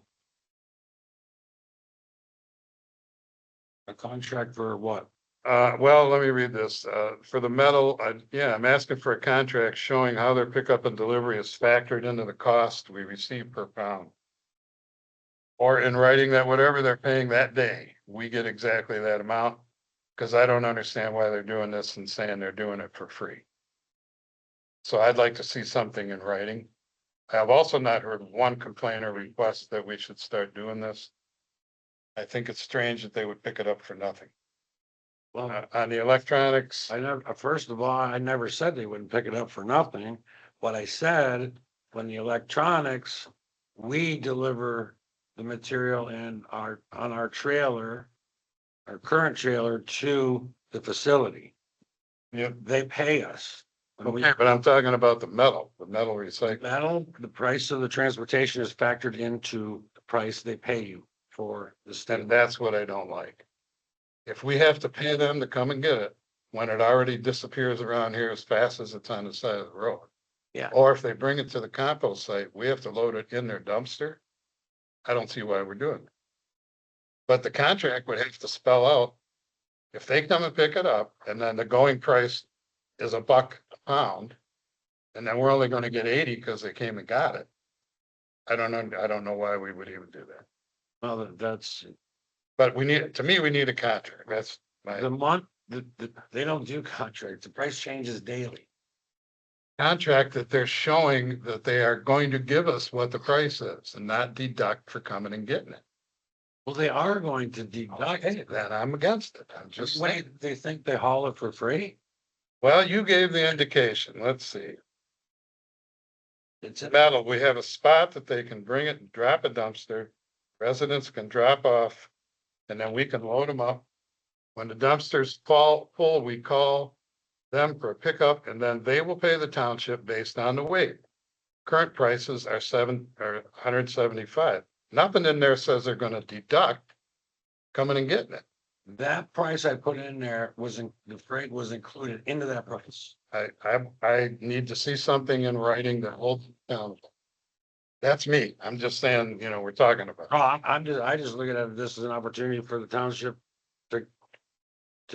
contract for what? Well, let me read this. For the metal, I'm asking for a contract showing how their pickup and delivery is factored into the cost we receive per pound. Or in writing that whatever they're paying that day, we get exactly that amount. Cause I don't understand why they're doing this and saying they're doing it for free. So I'd like to see something in writing. I have also not heard one complaint or request that we should start doing this. I think it's strange that they would pick it up for nothing. Well, On the electronics, I never, first of all, I never said they wouldn't pick it up for nothing. What I said, when the electronics, we deliver the material on our trailer, our current trailer to the facility. Yep. They pay us. When we okay, but I'm talking about the metal recycling. metal, the price of the transportation is factored into the price they pay you for the And state. that's what I don't like. If we have to pay them to come and get it, when it already disappears around here as fast as it's on the side of the road. Yeah. Or if they bring it to the compost site, we have to load it in their dumpster. I don't see why we're doing it. But the contract would have to spell out, if they come and pick it up, and then the going price is $1 a pound. And then we're only gonna get 80 because they came and got it. I don't know why we would even do that. Well, that's But we need a contract. That's my the month, they don't do contracts. The price changes daily. contract that they're showing that they are going to give us what the price is and not deduct for coming and getting it. Well, they are going to deduct. Okay, then I'm against it. I'm just saying. Wait, they think they haul it for free? Well, you gave the indication. Let's see. It's a Metal, we have a spot that they can bring it and drop a dumpster. Residents can drop off and then we can load them up. When the dumpsters fall full, we call them for a pickup and then they will pay the township based on the weight. Current prices are $175. Nothing in there says they're gonna deduct coming and getting it. that price I put in there the freight was included into that price. I need to see something in writing that holds it down. That's me. I'm just saying, we're talking about. Oh, I just look at it, this as an opportunity for the township to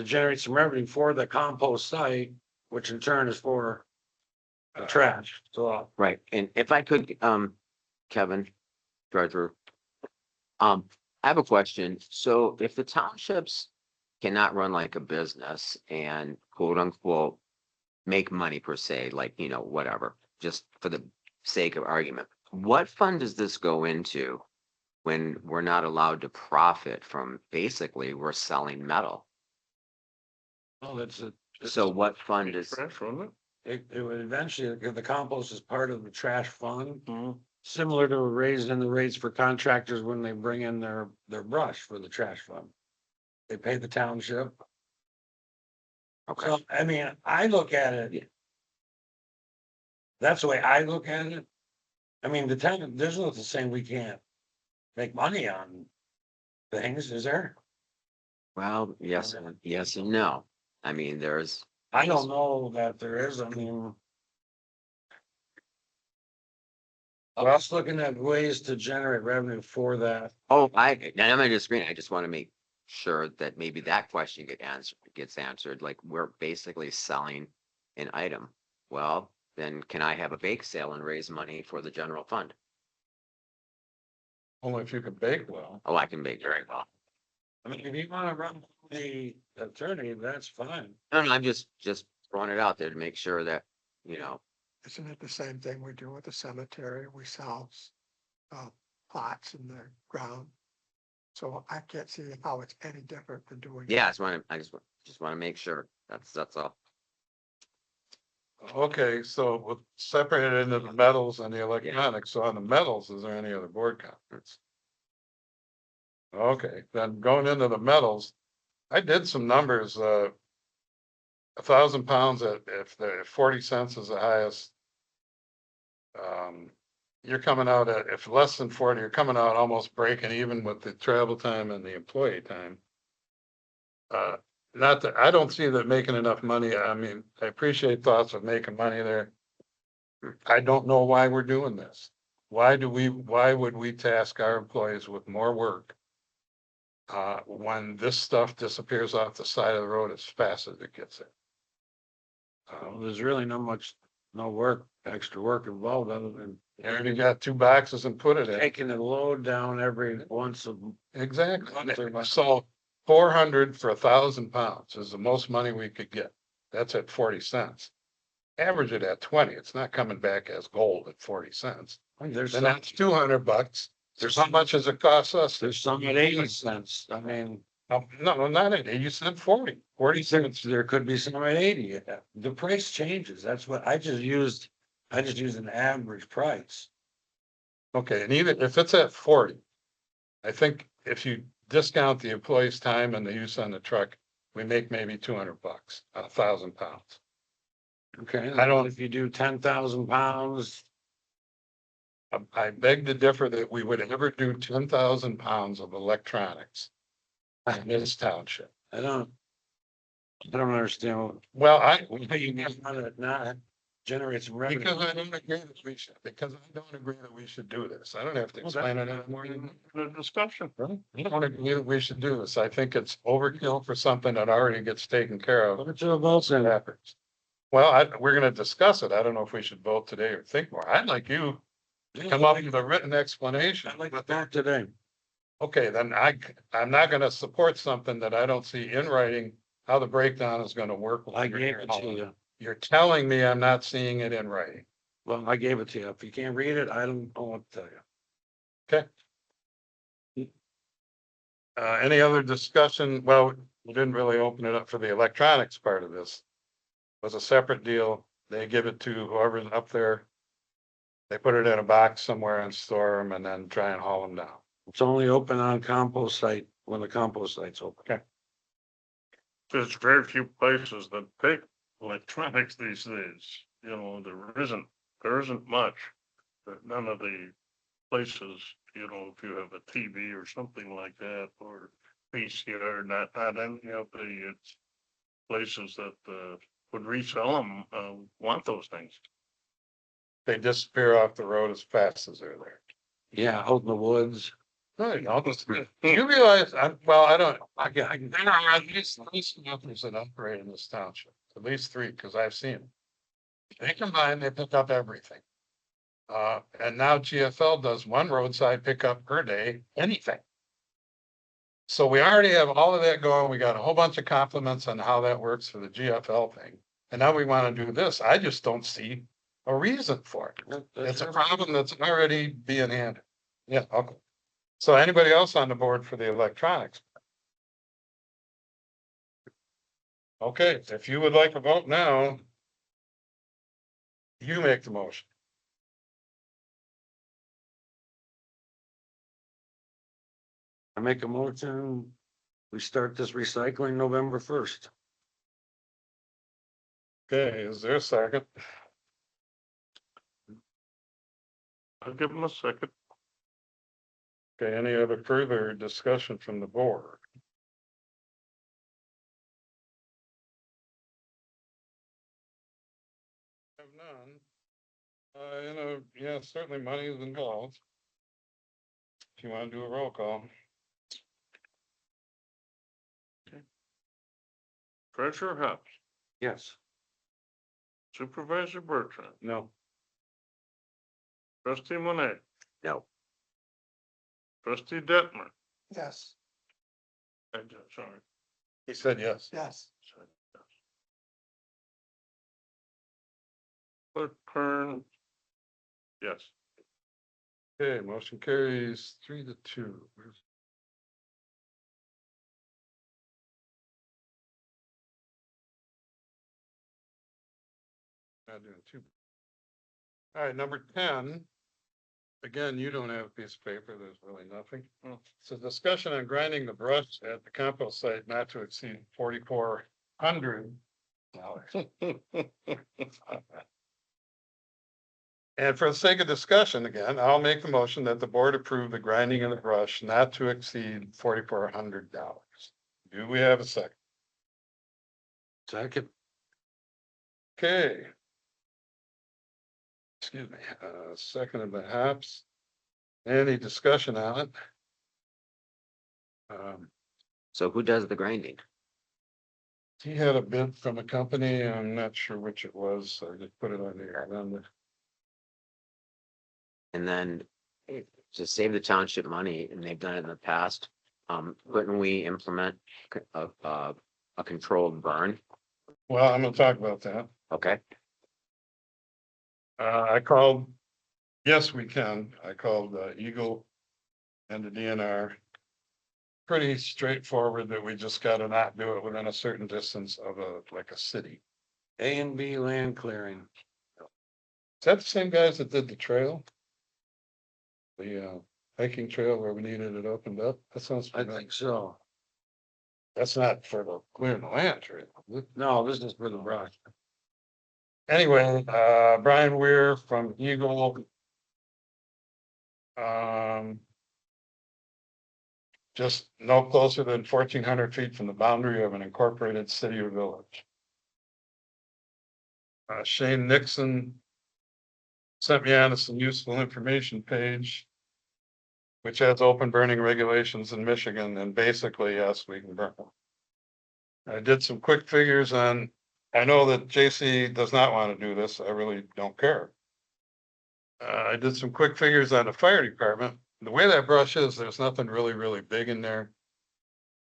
generate some revenue for the compost site, which in turn is for the trash. So Right, and if I could, Kevin, Treasurer. I have a question. So if the townships cannot run like a business and quote unquote make money per se, like, whatever, just for the sake of argument, what fund does this go into when we're not allowed to profit from basically we're selling metal? well, So what fund is, Trash, wasn't it would eventually, if the compost is part of the trash fund, it? similar to raising the rates for contractors when they bring in their brush for the trash fund. They pay the township. okay, So, I mean, I look at it. That's the way I look at it. I mean, the town, there's nothing saying we can't make money on things, is there? well, yes and no. I mean, I don't know that there is, I mean. I was looking at ways to generate revenue for that. oh, I'm not disagreeing. I just want to make sure that maybe that question gets answered, like we're basically selling an item. Well, then can I have a bake sale and raise money for the general fund? Only if you can bake well. Oh, I can bake very well. I mean, if you wanna run the attorney, that's fine. No, I'm just throwing it out there to make sure that, Isn't it the same thing we do with the cemetery? We sell plots in the ground. So I can't see how it's any different than doing. yeah, I just want to make sure. That's all. Okay, so we'll separate it into the metals and the electronics. So on the metals, is there any other board conference? Okay, then going into the metals, I did some numbers, 1,000 pounds if 40 cents is the highest. You're coming out at, if less than 40, you're coming out almost breaking even with the travel time and the employee time. Not that, I don't see that making enough money. I mean, I appreciate thoughts of making money there. I don't know why we're doing this. Why would we task our employees with more work? When this stuff disappears off the side of the road as fast as it gets there. There's really no work, extra work involved other than You already got 2 boxes and put it in. taking the load down every once a Exactly. So 400 for 1,000 pounds is the most money we could get. That's at 40 cents. Average it at 20. It's not coming back as gold at 40 cents. There's Then some, that's $200. There's How much does it cost us? there's some at 80 cents. I mean, No, not at 80. You said 40. 40 cents. there could be some at 80. The price changes. That's what I just used an average price. Okay, and even if it's at 40, I think if you discount the employee's time and the use on the truck, we make maybe $200 on 1,000 pounds. Okay, I don't- if you do 10,000 pounds, I beg to differ that we would ever do 10,000 pounds of electronics in this township. I don't understand Well, why you not generate some revenue. because I don't agree that we should, because I don't agree that we should do this. I don't have to explain it anymore. The discussion. I don't agree that we should do this. I think it's overkill for something that already gets taken care of. What's your vote then? Happens. Well, we're gonna discuss it. I don't know if we should vote today or think more. I'd like you to come up with a written explanation. I'd like to vote today. Okay, then I'm not gonna support something that I don't see in writing how the breakdown is gonna work. I gave it to you. You're telling me I'm not seeing it in writing. Well, I gave it to you. If you can't read it, I don't know what to tell you. Any other discussion? Well, we didn't really open it up for the electronics part of this. It was a separate deal. They give it to whoever's up there. They put it in a box somewhere and store them and then try and haul them down. It's only open on compost site when the compost site's open. There's very few places that take electronics these days, you know, there isn't much. But none of the places, you know, if you have a TV or something like that, or PCR, not any of the places that would resell them, want those things. They disappear off the road as fast as they're there. Yeah, out in the woods. No, you realize, I don't, there are at least 3 smelters that operate in this township, at least 3, because I've seen them. They combine, they pick up everything. And now GFL does 1 roadside pickup per day, anything. So we already have all of that going. We got a whole bunch of compliments on how that works for the GFL thing. And now we want to do this. I just don't see a reason for it. It's a problem that's already being handled. Yeah, okay. So anybody else on the board for the electronics? Okay, if you would like to vote now, you make the motion. I make a motion. We start this recycling November 1st. Okay, is there a second? I'll give them a second. Okay, any other further discussion from the board? Have none. Yeah, certainly money is involved. If you want to do a roll call. Treasurer House, Yes. Supervisor Bertrand, No. Trustee Monet, No. Trustee Detmer. Yes, Sorry. He said yes. yes. Clerk Kern. Yes. Okay, motion carries 3-2. Not doing too. All right, number 10. Again, you don't have a piece of paper. There's really nothing. It's a discussion on grinding the brush at the compost site not to exceed 4,400 And for the sake of discussion again, I'll make the motion that the board approve the grinding of the brush not to exceed $4,400. Do we have a second? Second, Okay. Excuse me, seconded by Hops. Any discussion on it? So who does the grinding? He had a bid from a company, I'm not sure which it was, so I just put it on the agenda. And then to save the township money, and they've done it in the past, couldn't we implement a controlled burn? Well, I'm gonna talk about that. Okay, I called, yes, we can. I called Eagle and the DNR. Pretty straightforward that we just gotta not do it within a certain distance of like a city. A and B land clearing. Is that the same guys that did the trail? The hiking trail where we needed it opened up? That sounds I familiar. think so. That's not for the clearing the land trail. No, this is for the brush. Anyway, Brian Weir from Eagle. Just no closer than 1,400 feet from the boundary of an incorporated city or village. Shane Nixon sent me on some useful information page, which has open burning regulations in Michigan, and basically, yes, we can burn them. I did some quick figures on, I know that JC does not want to do this, I really don't care. I did some quick figures on the fire department. The way that brush is, there's nothing really big in there.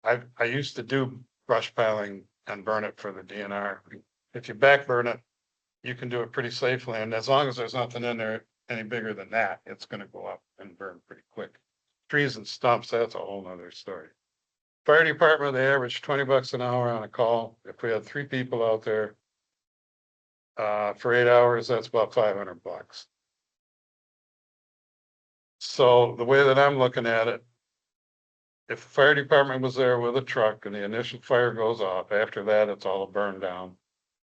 I used to do brush piling and burn it for the DNR. If you back burn it, you can do it pretty safely, and as long as there's nothing in there any bigger than that, it's gonna go up and burn pretty quick. Trees and stumps, that's a whole nother story. Fire department, they average $20 an hour on a call. If we had 3 people out there for 8 hours, that's about $500. So the way that I'm looking at it, if the fire department was there with a truck and the initial fire goes off, after that, it's all burned down.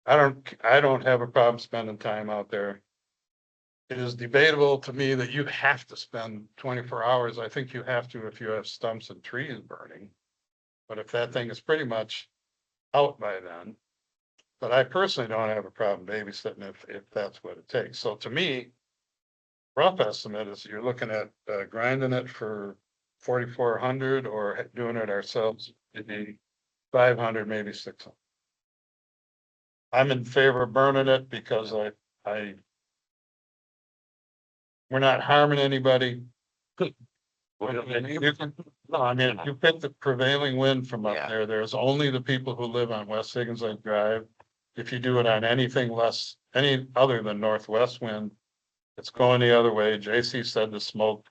I don't have a problem spending time out there. It is debatable to me that you have to spend 24 hours. I think you have to if you have stumps and trees burning. But if that thing is pretty much out by then, but I personally don't have a problem babysitting if that's what it takes. So to me, rough estimate is you're looking at grinding it for 4,400 or doing it ourselves, maybe 500, maybe 600. I'm in favor of burning it because we're not harming anybody. You can, no, I mean, if you pick the prevailing wind from up Yeah. there, there's only the people who live on West Higgins Lake Drive. If you do it on anything less, any other than northwest wind, it's going the other way. JC said the smoke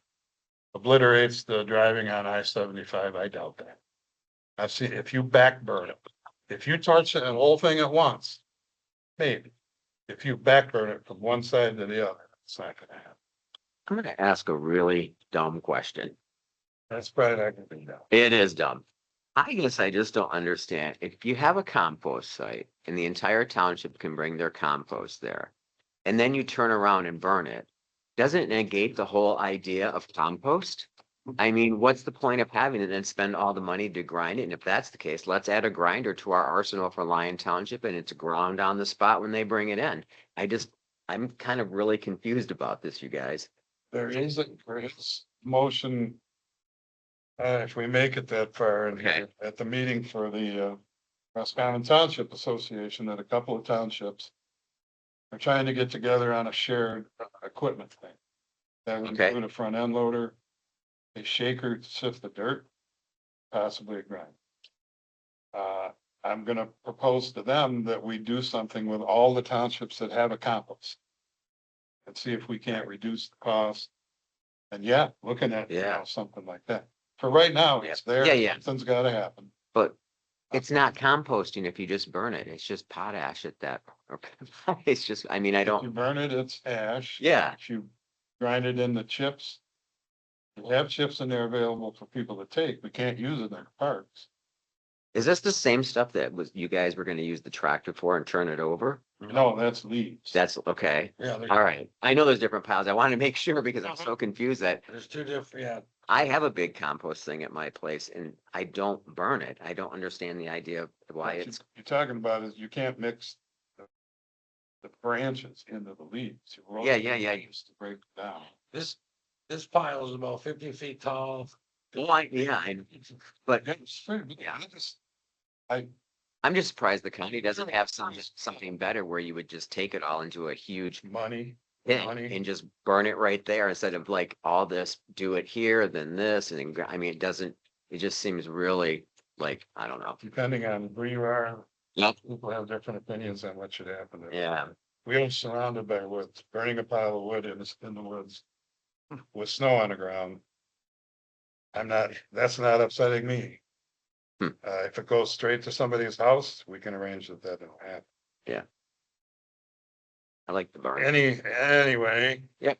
obliterates the driving on I-75. I doubt that. I've seen, if you back burn it, if you torch the whole thing at once, maybe. If you back burn it from one side to the other, it's not gonna happen. I'm gonna ask a really dumb question. That's probably not gonna be done. It is dumb. I guess I just don't understand. If you have a compost site and the entire township can bring their compost there, and then you turn around and burn it, doesn't it negate the whole idea of compost? I mean, what's the point of having it and spend all the money to grind it? And if that's the case, let's add a grinder to our arsenal for Lyon Township and it's ground on the spot when they bring it in. I'm kind of really confused about this, you guys. There is motion. If we make it that far and Okay. at the meeting for the Roscommon Township Association, that a couple of townships are trying to get together on a shared equipment thing. That would Okay. include a front end loader, a shaker to sift the dirt, possibly a grinder. I'm gonna propose to them that we do something with all the townships that have a compost. And see if we can't reduce the cost. And yeah, looking at, something like that. For right now, it's there. Yeah. Something's gotta happen. But it's not composting if you just burn it. It's just potash at that. It's just, I mean, I If you don't, burn it, it's ash. yeah. If you grind it into chips. We have chips in there available for people to take. We can't use it in our parks. Is this the same stuff that was, you guys were gonna use the tractor for and turn it over? No, that's leaves. That's okay. Yeah, All right. I know there's different piles. I want to make sure because I'm so confused that there's two different, yeah. I have a big compost thing at my place and I don't burn it. I don't understand the idea of why What it's, you're talking about is you can't mix the branches into the leaves. You roll Yeah, the yeah, yeah. leaves to break it down. This pile is about 50 feet tall. well, but It's fair, but Yeah. I'm just surprised the county doesn't have something better where you would just take it all into a huge money, pit money. and just burn it right there instead of like all this, do it here, then this, and then, I mean, it just seems really like, I don't know. Depending on who you are, Yep. people have different opinions on what should happen. there. Yeah. We are surrounded by woods, burning a pile of wood in the woods with snow on the ground. That's not upsetting me. Hmm. If it goes straight to somebody's house, we can arrange that don't happen. I like the burn. Anyway. Yep.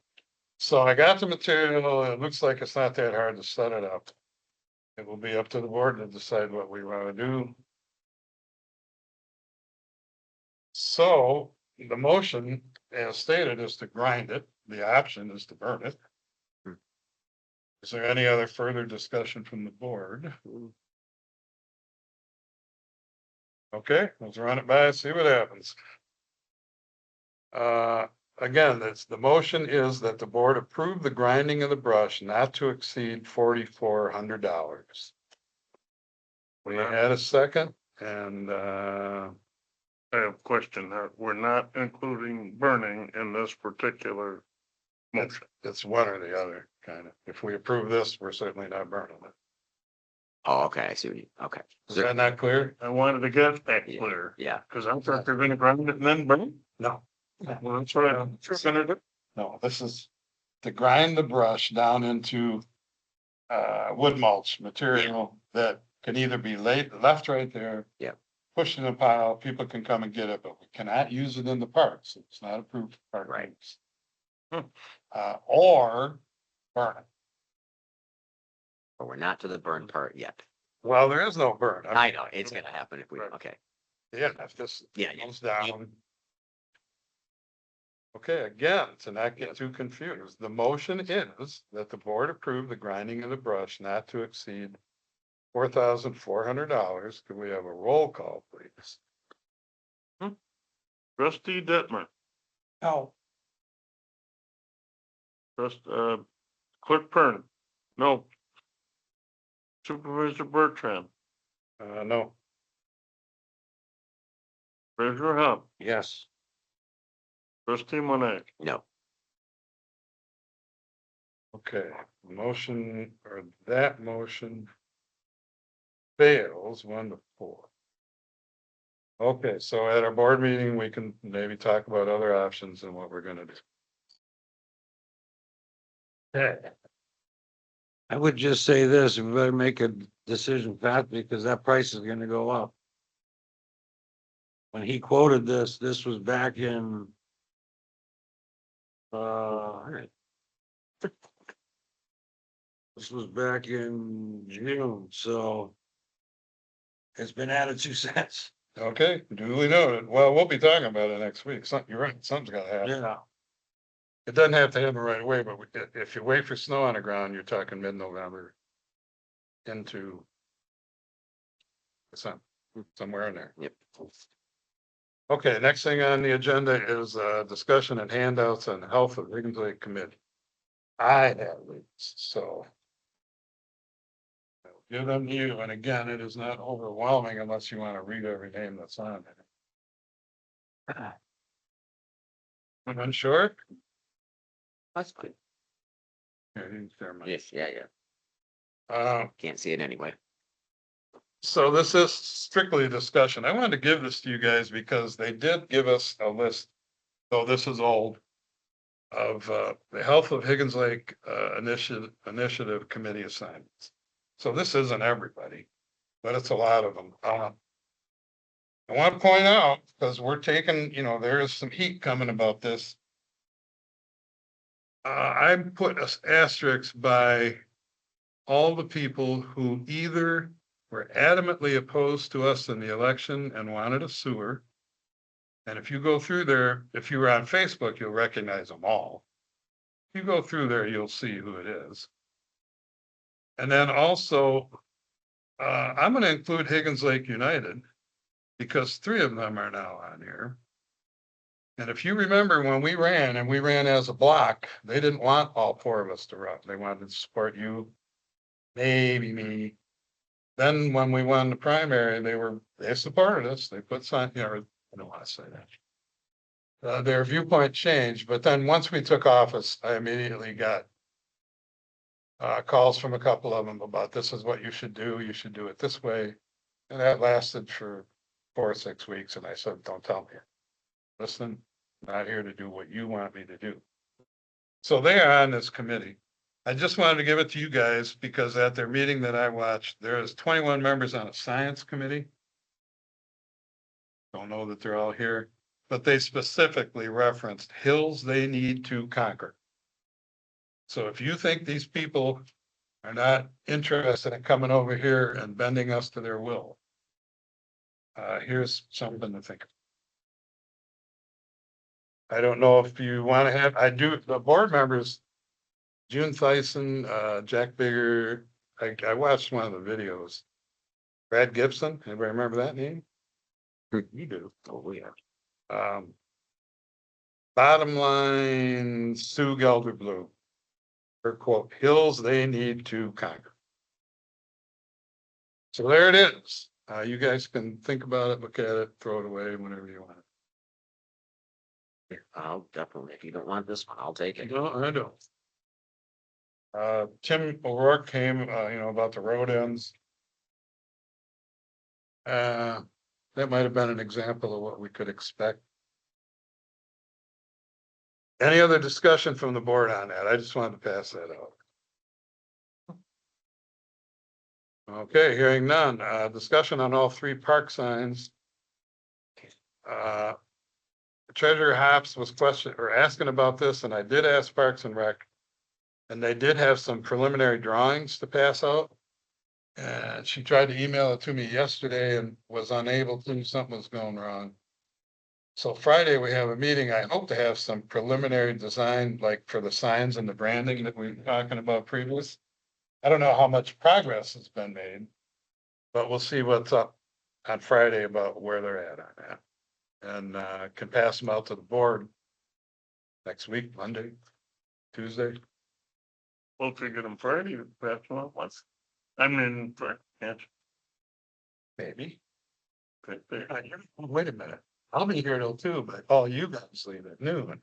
So I got the material. It looks like it's not that hard to set it up. It will be up to the board to decide what we want to do. So the motion, as stated, is to grind it. The option is to burn it. Hmm. Is there any other further discussion from the board? Okay, let's run it by, see what happens. Again, the motion is that the board approve the grinding of the brush not to exceed $4,400. We had a second and, I have a question. We're not including burning in this particular motion. it's one or the other, kind of. If we approve this, we're certainly not burning it. Oh, okay, I see what you, okay. Is that not clear? I wanted to get that Yeah. clear, Yeah, because I thought they're gonna grind it and then burn it. No. Well, that's what I'm gonna do. No, this is to grind the brush down into wood mulch material that can either be left right there. Yep. Pushed in a pile, people can come and get it, but we cannot use it in the parks. It's not approved for park Right. use. Hmm. Or burn it. but we're not to the burn part yet. Well, there is no burn. I know, it's gonna happen if we, Right. okay. Yeah, if this Yeah, yeah. comes down. Okay, again, to not get too confused, the motion is that the board approve the grinding of the brush not to exceed $4,400. Could we have a roll call, please? Trustee Detmer, No, Clerk Pern, no. Supervisor Bertrand, No. Treasurer Hub, yes. Trustee Monet. No, Okay, motion or that motion fails 1-4. Okay, so at our board meeting, we can maybe talk about other options and what we're gonna do. I would just say this, we better make a decision fast because that price is gonna go up. When he quoted this was back in. This was back in June, so. It's been added 2 cents. Okay, duly noted. Well, we'll be talking about it next week. You're right, something's gotta happen. Yeah, It doesn't have to happen right away, but if you wait for snow on the ground, you're talking mid-November. Into. Somewhere in there. yep. Okay, next thing on the agenda is discussion and handouts on the health of Higgins Lake Committee. I have these, so. I'll give them to you, and again, it is not overwhelming unless you want to read every name that's on it. Unsure? That's good. Yes, yeah, yeah. Can't see it anyway. So this is strictly a discussion. I wanted to give this to you guys because they did give us a list, though this is old, of the Health of Higgins Lake Initiative Committee assignments. So this isn't everybody, but it's a lot of them. I want to point out, because we're taking, there is some heat coming about this. I put an asterisk by all the people who either were adamantly opposed to us in the election and wanted a sewer. And if you go through there, if you were on Facebook, you'll recognize them all. If you go through there, you'll see who it is. And then also, I'm gonna include Higgins Lake United because 3 of them are now on here. And if you remember when we ran and we ran as a block, they didn't want all 4 of us to run. They wanted to support you, maybe me. Then when we won the primary, they supported us. They put sign, you know, I don't want to say that. Their viewpoint changed, but then once we took office, I immediately got calls from a couple of them about this is what you should do it this way. And that lasted for 4 or 6 weeks. And I said, don't tell me. Listen, I'm not here to do what you want me to do. So they are on this committee. I just wanted to give it to you guys because at their meeting that I watched, there is 21 members on a science committee. Don't know that they're all here, but they specifically referenced hills they need to conquer. So if you think these people are not interested in coming over here and bending us to their will, here's something to think of. I don't know if you want to have, the board members, June Thyssen, Jack Bigger, I watched one of the videos. Brad Gibson, anybody remember that name? You do. Oh, yeah. Bottom line, Sue Gelderblue. Her quote, hills they need to conquer. So there it is. You guys can think about it, look at it, throw it away, whenever you want. I'll definitely, if you don't want this one, I'll take it. No, I don't. Tim O'Rourke came, about the road ends. That might have been an example of what we could expect. Any other discussion from the board on that? I just wanted to pass that out. Okay, hearing none. Discussion on all 3 park signs. Treasurer Hops was asking about this, and I did ask Parks and Rec. And they did have some preliminary drawings to pass out. And she tried to email it to me yesterday and was unable to, something was going wrong. So Friday we have a meeting. I hope to have some preliminary design, like for the signs and the branding that we were talking about previous. I don't know how much progress has been made, but we'll see what's up on Friday about where they're at on that. And can pass them out to the board next week, Monday, Tuesday. We'll figure them Friday, perhaps not once. I'm in for, yeah. Maybe. Good, good. Wait a minute. I'll be here till 2, but all you guys leave at noon.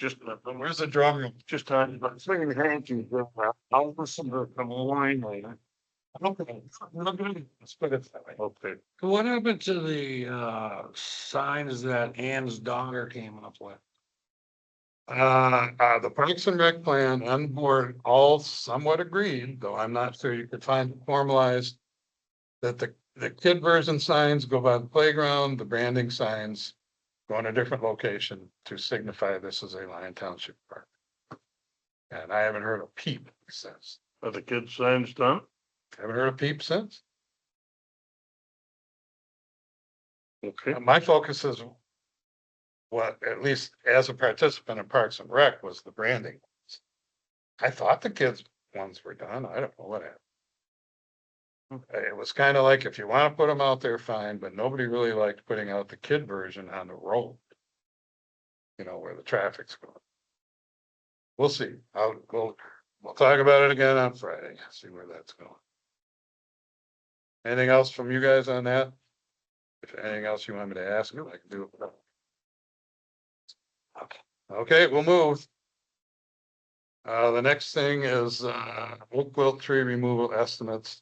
Just, Where's the drum room? just on, but swinging hanky, I'll listen to the line later. Okay. Let's put it that way. Okay. What happened to the signs that Ann's daughter came up with? The Parks and Rec plan and the board all somewhat agreed, though I'm not sure you could find it formalized. That the kid version signs go by the playground, the branding signs go in a different location to signify this is a Lyon Township park. And I haven't heard a peep since. Are the kids' signs done? Haven't heard a peep since. Okay. My focus is what, at least as a participant in Parks and Rec, was the branding. I thought the kids' ones were done. I don't know what happened. It was kind of like, if you want to put them out there, fine, but nobody really liked putting out the kid version on the road. Where the traffic's going. We'll see. We'll talk about it again on Friday, see where that's going. Anything else from you guys on that? If anything else you want me to ask you, I can do it. Okay, we'll move. The next thing is oak wilt tree removal estimates.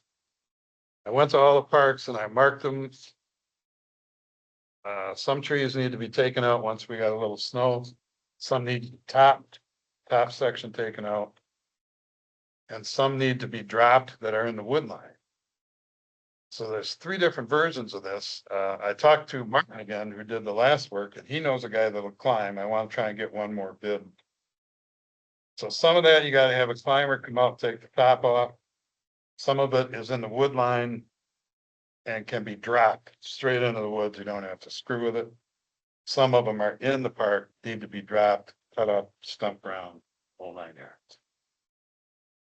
I went to all the parks and I marked them. Some trees need to be taken out once we got a little snow. Some need top section taken out. And some need to be dropped that are in the wood line. So there's 3 different versions of this. I talked to Martin again, who did the last work, and he knows a guy that'll climb. I want to try and get one more bid. So some of that, you gotta have a climber come out, take the top off. Some of it is in the wood line and can be dropped straight into the woods. You don't have to screw with it. Some of them are in the park, need to be dropped, cut up, stump ground, whole 9 yards.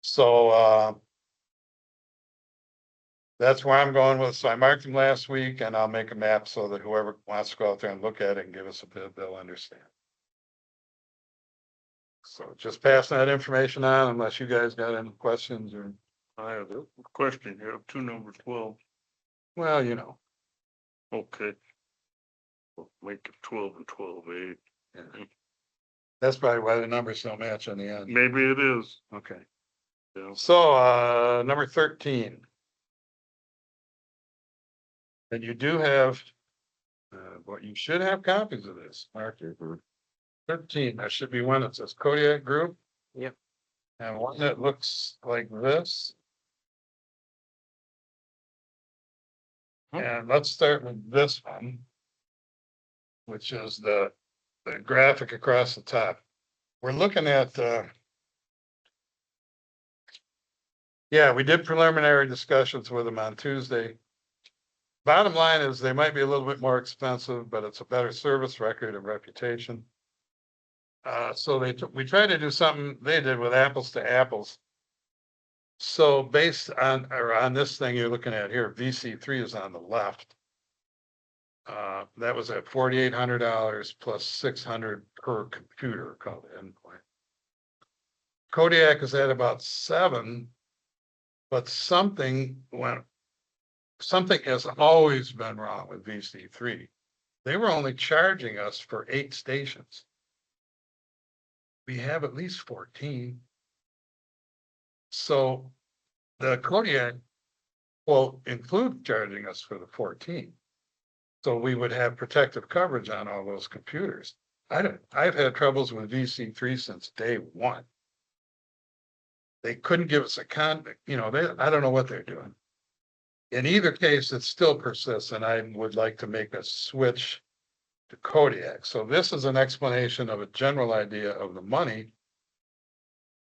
So, that's where I'm going with. So I marked them last week and I'll make a map so that whoever wants to go out there and look at it and give us a bid, they'll understand. So just passing that information on unless you guys got any questions or, I have a question. You have 2 number 12. well, you know. Okay. We'll make it 12 and 12, eh? That's probably why the numbers don't match on the end. Maybe it is. Okay. Yeah. So, number 13. And you do have, well, you should have copies of this, Mark. 13, there should be one that says Kodiak Group. Yep. And one that looks like this. And let's start with this one. Which is the graphic across the top. We're looking at, yeah, we did preliminary discussions with them on Tuesday. Bottom line is they might be a little bit more expensive, but it's a better service record and reputation. So we tried to do something they did with apples to apples. So based on, or on this thing you're looking at here, VC3 is on the left. That was at $4,800 plus $600 per computer called endpoint. Kodiak is at about 7, but something has always been wrong with VC3. They were only charging us for 8 stations. We have at least 14. So the Kodiak will include charging us for the 14. So we would have protective coverage on all those computers. I've had troubles with VC3 since day one. They couldn't give us a I don't know what they're doing. In either case, it still persists, and I would like to make a switch to Kodiak. So this is an explanation of a general idea of the money.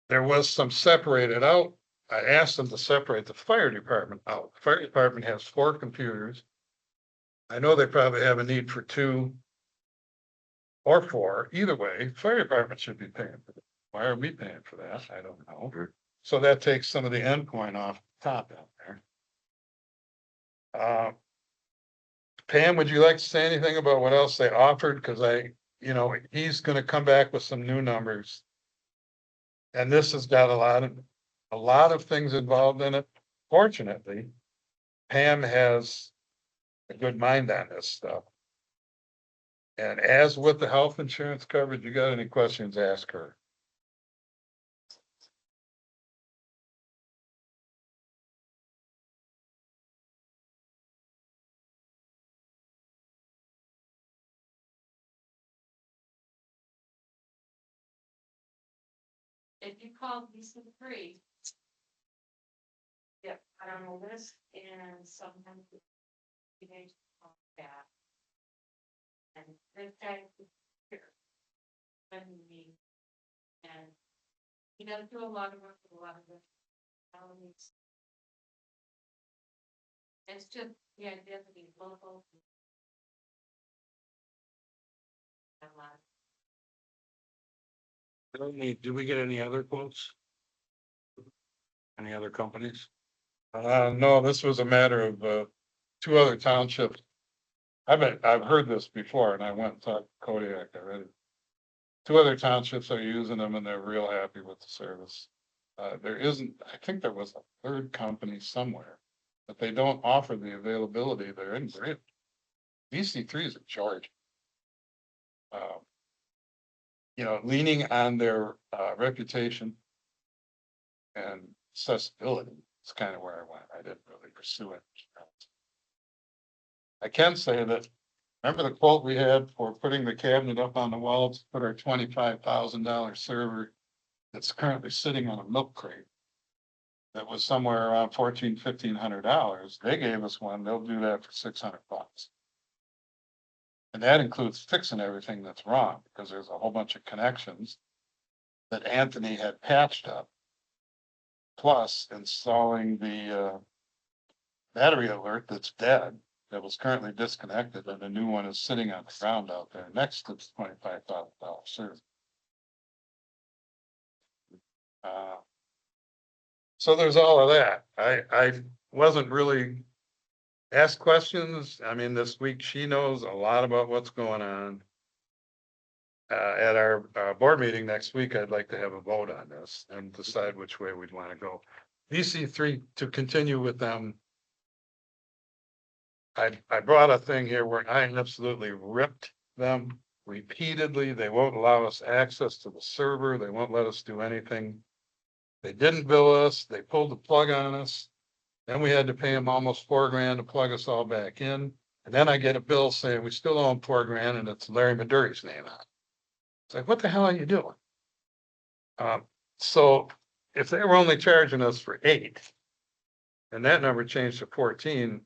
There was some separated out. I asked them to separate the fire department out. The fire department has 4 computers. I know they probably have a need for 2 or 4. Either way, fire department should be paying for it. Why are we paying for that? I don't know. So that takes some of the endpoint off the top out there. Pam, would you like to say anything about what else they offered? Because he's going to come back with some new numbers. And this has got a lot of things involved in it. Fortunately, Pam has a good mind on this stuff. And as with the health insurance coverage, you got any questions, ask her. If you call VC3. Yep, I don't know this, and sometimes they call back. And this guy is here. When we, and he does do a lot of work with a lot of the elements. It's just the idea that he's local. Did we get any other quotes? Any other companies? No, this was a matter of 2 other townships. I've heard this before, and I went and talked to Kodiak already. 2 other townships are using them, and they're real happy with the service. There isn't. I think there was a 3rd company somewhere, but they don't offer the availability. They're in great. VC3 is in charge. Leaning on their reputation and accessibility. It's kind of where I went. I didn't really pursue it. I can say that, remember the quote we had for putting the cabinet up on the wall to put our $25,000 server that's currently sitting on a milk crate? That was somewhere around $1,400-1,500. They gave us one. They'll do that for $600. And that includes fixing everything that's wrong, because there's a whole bunch of connections that Anthony had patched up. plus installing the, battery alert that's dead, that was currently disconnected, and a new one is sitting on the ground out there next to the $25,000 service. So there's all of that. I wasn't really asked questions. I mean, this week she knows a lot about what's going on. At our, board meeting next week, I'd like to have a vote on this and decide which way we'd want to go. VC3, to continue with them. I brought a thing here where I absolutely ripped them repeatedly. They won't allow us access to the server. They won't let us do anything. They didn't bill us. They pulled the plug on us. Then we had to pay them almost $4,000 to plug us all back in. And then I get a bill saying we still owe them $4,000 and it's Larry Maduri's name on it. It's like, what the hell are you doing? So if they were only charging us for 8, and that number changed to 14,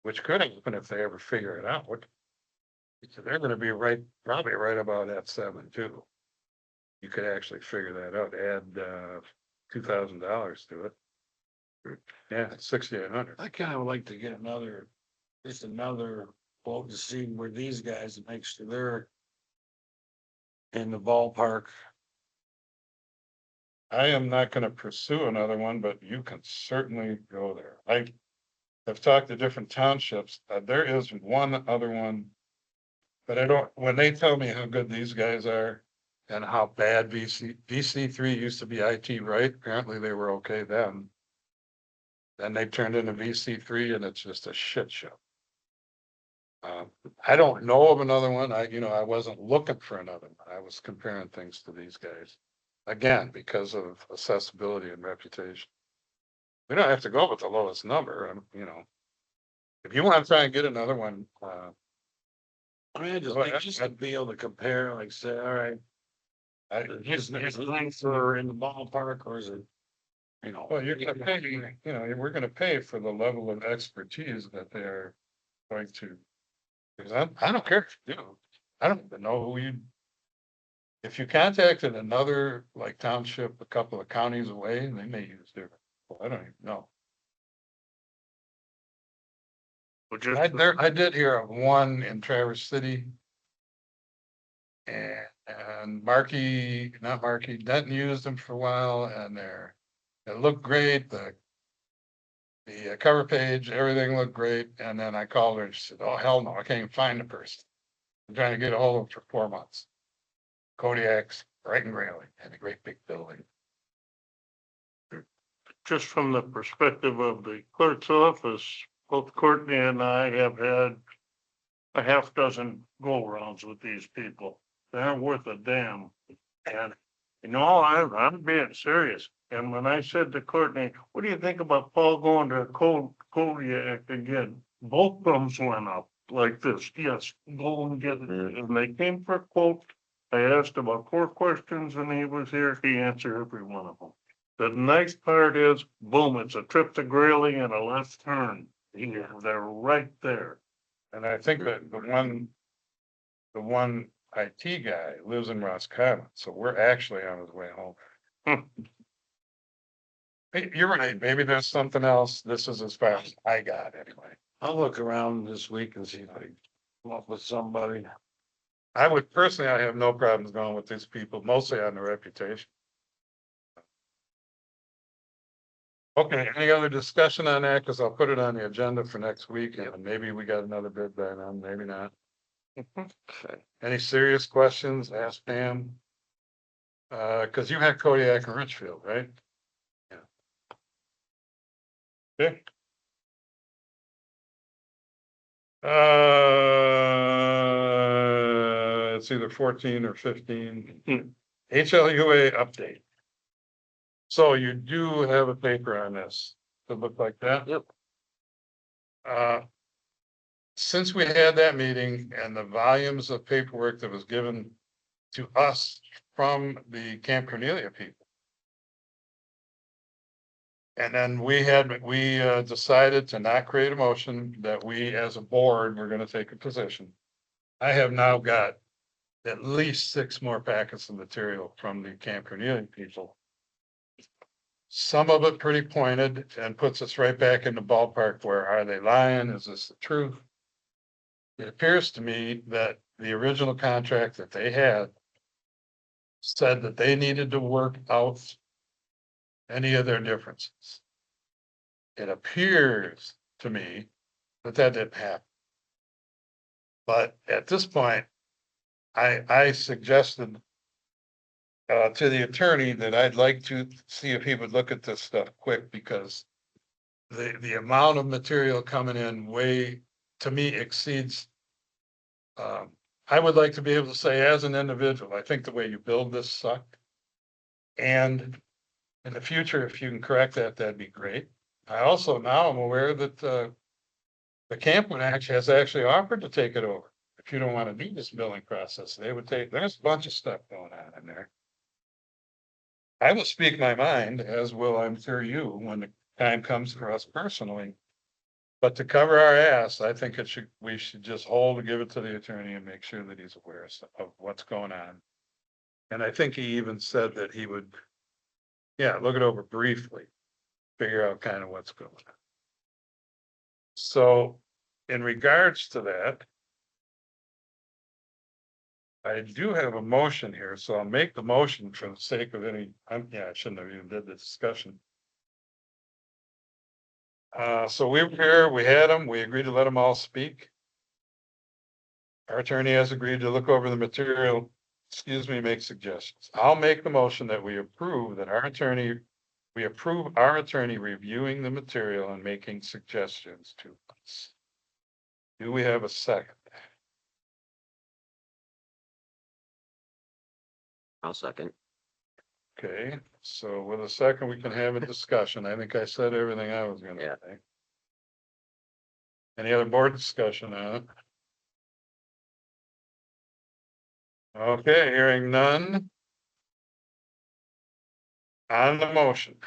which could happen if they ever figure it out, they're gonna be probably right about at 7 too. You could actually figure that out, add, $2,000 to it. Yeah, it's 6,800. I kind of would like to get just another quote to see where these guys make sure they're in the ballpark. I am not gonna pursue another one, but you can certainly go there. I have talked to different townships. There is one other one. But I don't, when they tell me how good these guys are and how bad VC3 used to be IT, right? Apparently they were okay then. Then they turned into VC3 and it's just a shit show. I don't know of another one. I wasn't looking for another one. I was comparing things to these guys. Again, because of accessibility and reputation. We don't have to go with the lowest number, if you want to try and get another one, I mean, I just Well, think just to be able to compare, like say, all right, is for in the ballpark or is it, well, you're gonna pay, we're gonna pay for the level of expertise that they're going to. Because I don't care if you do, I don't even know who you. If you contacted another like township, a couple of counties away, they may use different, well, I don't even know. I did hear of one in Traverse City. And not Markey, Denton used them for a while and it looked great. The cover page, everything looked great. And then I called her and she said, oh, hell no, I can't even find the person. I'm trying to get a hold of them for 4 months. Kodiak's right in Grayling, and a great big building. Just from the perspective of the clerk's office, both Courtney and I have had a half dozen go-arounds with these people. They aren't worth a damn. And I'm being serious. And when I said to Courtney, what do you think about Paul going to Kodiak again? Both thumbs went up like this. Yes, go and get it. And they came for a quote. I asked about 4 questions and he was here. He answered every one of them. The nice part is, boom, it's a trip to Grayling and a left turn. They're right there. And I think that the one IT guy lives in Roscommon, so we're actually on his way home. Hey, you're right, maybe there's something else. This is as far as I got anyway. I'll look around this week and see if I can come up with somebody. I have no problems going with these people, mostly on the reputation. Okay, any other discussion on that? Cause I'll put it on the agenda for next week and maybe we got another bid by then, maybe not. Okay. Any serious questions? Ask Pam. Cause you had Kodiak and Richfield, right? Yeah. Okay. It's either 14 or 15. HLUA update. So you do have a paper on this to look like that? Yep. Since we had that meeting and the volumes of paperwork that was given to us from the Camp Cornelia people. And then we decided to not create a motion that we as a board were gonna take a position. I have now got at least 6 more packets of material from the Camp Cornelia people. some of it pretty pointed and puts us right back in the ballpark where are they lying? Is this the truth? It appears to me that the original contract that they had said that they needed to work out any of their differences. It appears to me that that didn't happen. But at this point, I suggested to the attorney that I'd like to see if he would look at this stuff quick because the amount of material coming in way, to me, exceeds. I would like to be able to say as an individual, I think the way you build this sucked. And in the future, if you can correct that, that'd be great. I also now am aware that the Campwood Act has actually offered to take it over. If you don't want to do this billing process, they would take, there's a bunch of stuff going on in there. I will speak my mind, as will I'm sure you, when the time comes for us personally. But to cover our ass, I think we should just give it to the attorney and make sure that he's aware of what's going on. And I think he even said that he would, yeah, look it over briefly, figure out kind of what's going on. So in regards to that, I do have a motion here, so I'll make the motion for the sake of I shouldn't have even did the discussion. So we were here, we had them, we agreed to let them all speak. Our attorney has agreed to look over the material, make suggestions. I'll make the motion that we approve our attorney reviewing the material and making suggestions to us. Do we have a second? I'll second. Okay, so with a second, we can have a discussion. I think I said everything I was gonna Yeah. say. Any other board discussion on it? Okay, hearing none. On the motion.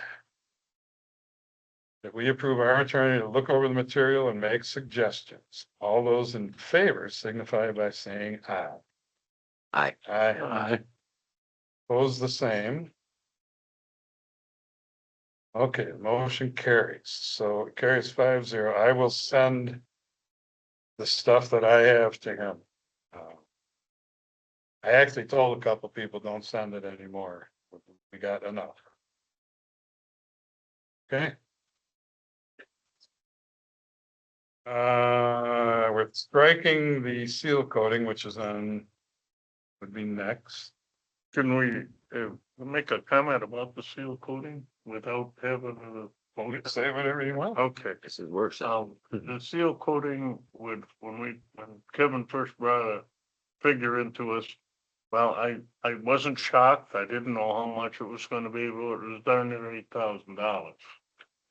That we approve our attorney to look over the material and make suggestions. All those in favor signify by saying aye. Aye. Aye. Opposed the same. Okay, motion carries. So it carries 5-0. I will send the stuff that I have to him. I actually told a couple people, don't send it anymore. We got enough. Okay. We're striking the seal coating, which is would be next. Can we make a comment about the seal coating without having Say whatever you want. okay. This is workshop. The seal coating when Kevin first brought a figure into us, well, I wasn't shocked. I didn't know how much it was gonna be, but it was darn near $8,000.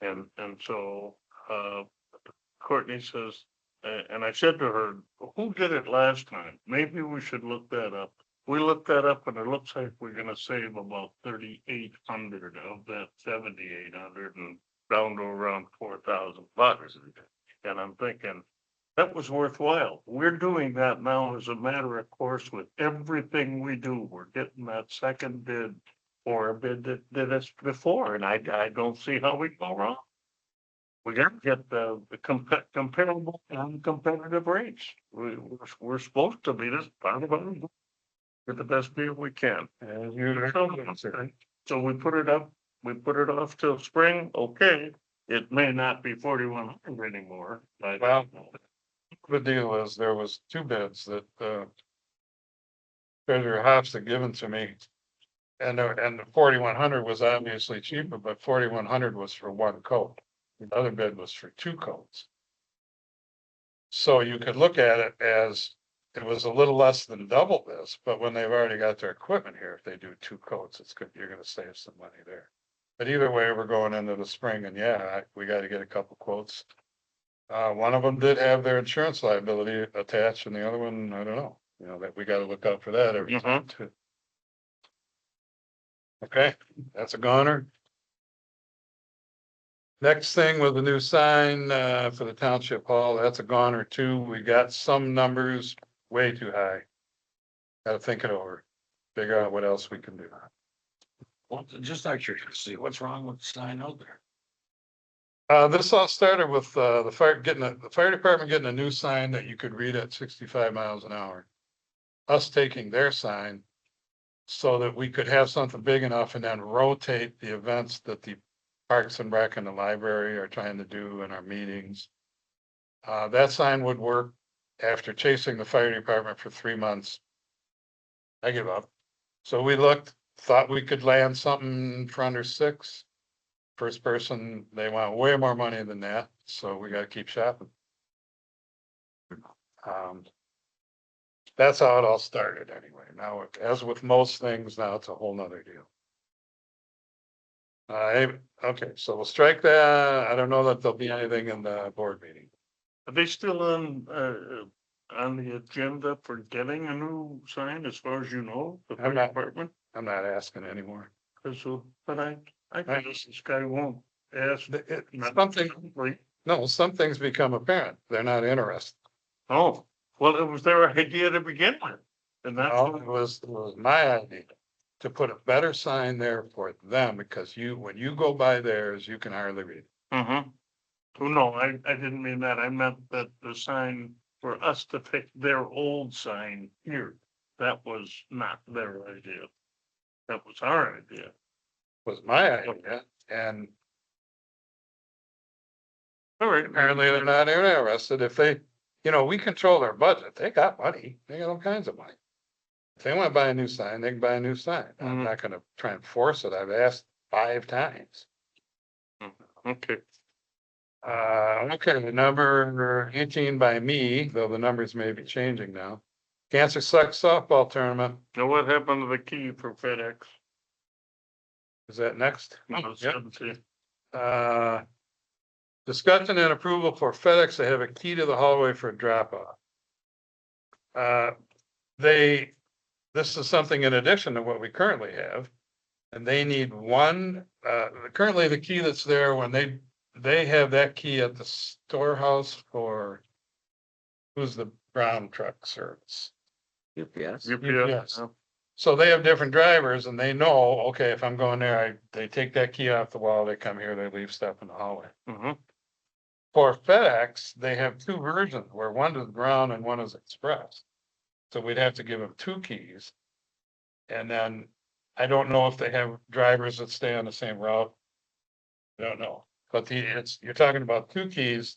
And so, Courtney says, and I said to her, who did it last time? Maybe we should look that up. We looked that up and it looks like we're gonna save about 3,800 of that 7,800 and down to around $4,000. And I'm thinking, that was worthwhile. We're doing that now as a matter of course with everything we do. We're getting that second bid or a bid that did us before, and I don't see how we go wrong. We gotta get the comparable and competitive rates. We're supposed to be this part of it. Get the best deal we can. As you. So we put it up, we put it off till spring, okay. It may not be 4,100 anymore, but. Well, the deal is there was two bids that Treasurer Hops had given to me. And the 4,100 was obviously cheaper, but 4,100 was for one coat. The other bid was for two coats. So you could look at it as it was a little less than double this, but when they've already got their equipment here, if they do two coats, it's good. You're gonna save some money there. But either way, we're going into the spring and we gotta get a couple quotes. One of them did have their insurance liability attached and the other one, I don't know, that we gotta look out for that every time too. Okay, that's a goner. Next thing with the new sign, for the township hall, that's a goner too. We got some numbers way too high. Gotta think it over, figure out what else we can do. Well, just out of curiosity, what's wrong with the sign out there? This all started with, the fire department getting a new sign that you could read at 65 miles an hour. Us taking their sign so that we could have something big enough and then rotate the events that the Parks and Rec and the library are trying to do in our meetings. That sign would work after chasing the fire department for 3 months. I give up. So we looked, thought we could land something for under 6. First person, they want way more money than that, so we gotta keep shopping. That's how it all started anyway. Now, as with most things, now it's a whole nother deal. Okay, so we'll strike that. I don't know that there'll be anything in the board meeting. Are they still on the agenda for getting a new sign, as far as you know, the fire I'm not- department? I'm not asking anymore. So, but I guess this guy won't ask. Something, no, some things become apparent. They're not interested. Oh, well, it was their idea to begin with. And that's, No, it was my idea to put a better sign there for them, because when you go by theirs, you can hardly read it. mm-hmm. Oh, no, I didn't mean that. I meant that the sign for us to pick their old sign here, that was not their idea. That was our idea. Was my idea, and All right. apparently they're not interested. If they, we control their budget. They got money. They got all kinds of money. If they want to buy a new sign, they can buy a new sign. I'm Mhm. not gonna try and force it. I've asked 5 times. Okay, Okay, number 18 by me, though the numbers may be changing now. Cancer Sucks softball tournament. now what happened to the key for FedEx? Is that next? No, it's Yep. 17. Discussion and approval for FedEx to have a key to the hallway for drop off. This is something in addition to what we currently have. And they need one, currently the key that's there, when they have that key at the storehouse for, who's the brown truck service? UPS. UPS. So they have different drivers and they know, okay, if I'm going there, they take that key off the wall, they come here, they leave stuff in the hallway. Mm-hmm. For FedEx, they have 2 versions where one is brown and one is express. So we'd have to give them 2 keys. And then I don't know if they have drivers that stay on the same route. I don't know, but you're talking about 2 keys.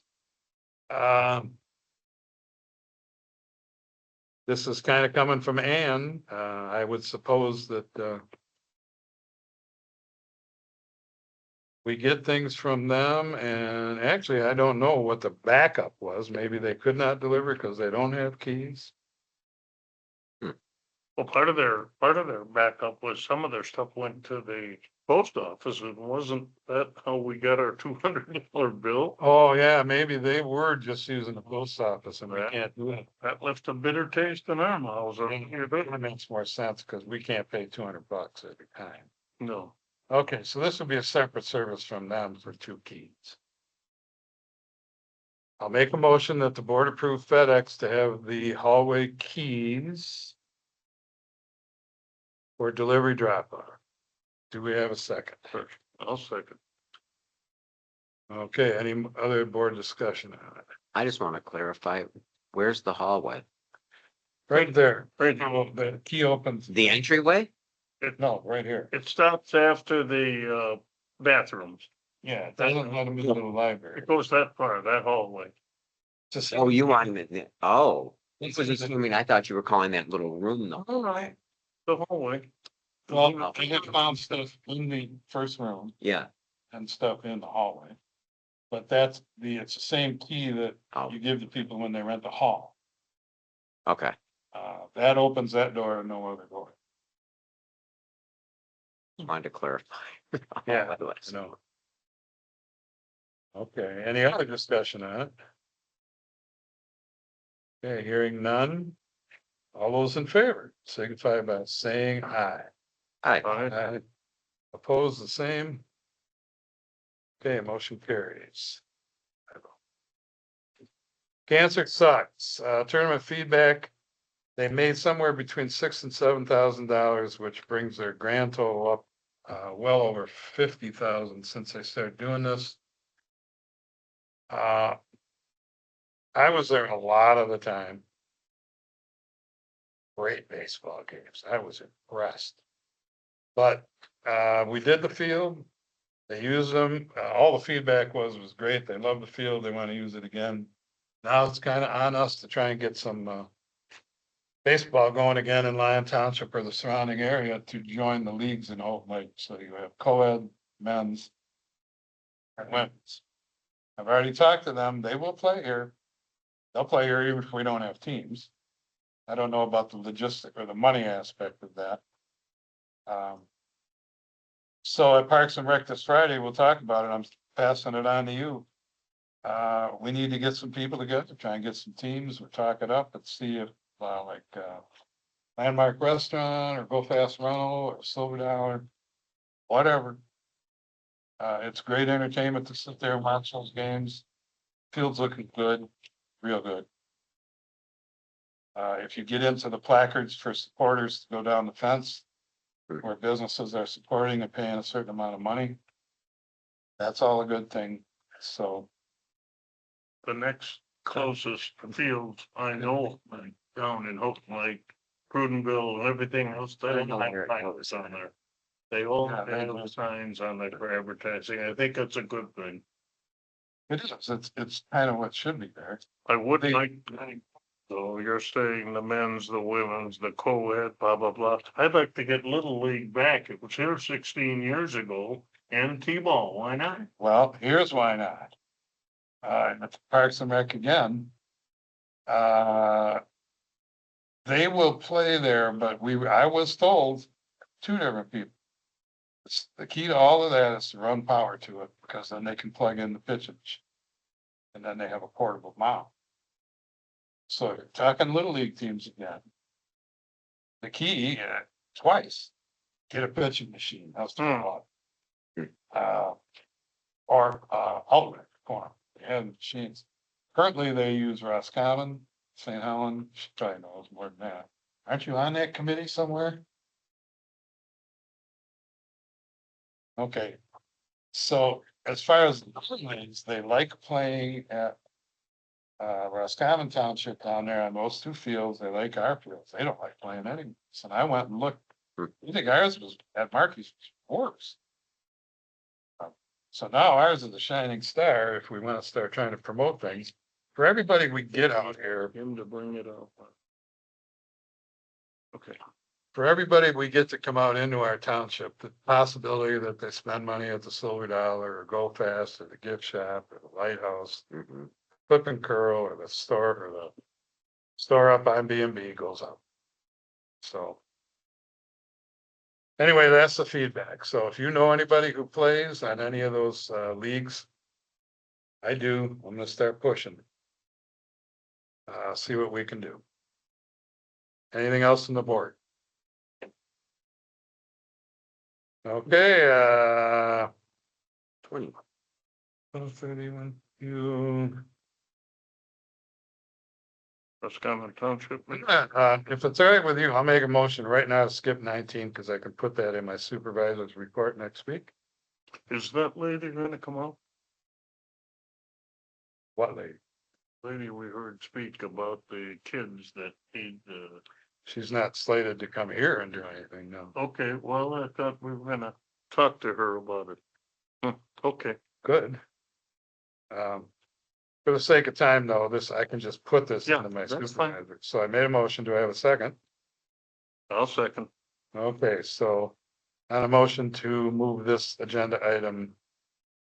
This is kind of coming from Ann. I would suppose that, we get things from them, and actually, I don't know what the backup was. Maybe they could not deliver because they don't have keys. Well, part of their backup was some of their stuff went to the post office, and wasn't that how we got our $200 bill? Oh, yeah, maybe they were just using the post office and we Yeah. can't do it. That left a bitter taste in our mouths. That makes more sense because we can't pay $200 every time. No, Okay, so this would be a separate service from them for 2 keys. I'll make a motion that the board approve FedEx to have the hallway keys for delivery drop off. Do we have a second? I'll second. Okay, any other board discussion on it? I just want to clarify, where's the hallway? Right there. Right. The key opens. The entryway? No, right here. It stops after the bathrooms. Yeah, it doesn't let them into the library. It goes that far, that hallway. Just- Oh, you wanted it, oh, I was assuming, I thought you were calling that little room though. All right. The hallway. Well, I have found stuff in the first room Yeah, and stuff in the hallway. But it's the same key that oh, you give to people when they rent the hall. okay. That opens that door and no other door. Wanted to clarify. Yeah, no. Okay, any other discussion on it? Okay, hearing none. All those in favor signify by saying aye. Aye. Aye. Oppose the same. Okay, motion carries. Cancer Sucks, tournament feedback. They made somewhere between $6,000 and $7,000, which brings their grand total up well over 50,000 since I started doing this. I was there a lot of the time. Great baseball games. I was impressed. But, we did the field. They use them. All the feedback was great. They love the field. They want to use it again. Now it's kind of on us to try and get some, baseball going again in Lyon Township or the surrounding area to join the leagues in Houghton Lake. So you have co-ed, men's, and women's. I've already talked to them. They will play here. They'll play here even if we don't have teams. I don't know about the logistic or the money aspect of that. So at Parks and Rec this Friday, we'll talk about it. I'm passing it on to you. We need to get some people together, try and get some teams, or talk it up and see if, Landmark Restaurant or Go Fast Rental or Silver Dollar, whatever. It's great entertainment to sit there and watch those games. Field's looking good, real good. If you get into the placards for supporters to go down the fence, where businesses are supporting and paying a certain amount of money, that's all a good thing. So, The next closest fields I know, like down in Houghton Lake, Prudenville and everything else, they don't have signs on there. They all Yeah, have they do. signs on there for advertising. I think that's a good thing. it is, it's kind of what should be there. I would They- like, so you're saying the men's, the women's, the co-ed, blah, blah, blah. I'd like to get Little League back. It was here 16 years ago and T-ball. Why not? Well, here's why not. At the Parks and Rec again. They will play there, but I was told, two different people. The key to all of that is to run power to it, because then they can plug in the pitching machine. And then they have a portable mound. So you're talking Little League teams again. The key, twice, get a pitching machine, how's that? Or, outlet corner, and machines. Currently, they use Roscommon, St. Helen, she probably knows more than that. Aren't you on that committee somewhere? Okay, so as far as the leagues, they like playing at Roscommon Township down there on those two fields. They like our fields. They don't like playing anymore. So I went and looked. You think ours was at Marky's worse? So now ours is a shining star if we want to start trying to promote things. For everybody we get out here, Him to bring it up. Okay. for everybody we get to come out into our township, the possibility that they spend money at the Silver Dollar or Go Fast or the gift shop or the Lighthouse, Flip and Curl or the store up on B&B goes up. So. Anyway, that's the feedback. So if you know anybody who plays on any of those leagues, I do, I'm gonna start pushing. See what we can do. Anything else on the board? Okay, 20. 31, you, Roscommon Township. if it's all right with you, I'll make a motion right now to skip 19, because I can put that in my supervisor's report next week. Is that lady gonna come out? What lady? Lady we heard speak about the kids that need, She's not slated to come here and do anything, no. okay, well, I thought we were gonna talk to her about it. Okay, Good. For the sake of time, though, I can just put this Yeah, into my that's fine. supervisor. So I made a motion. Do I have a second? I'll second. Okay, so on a motion to move this agenda item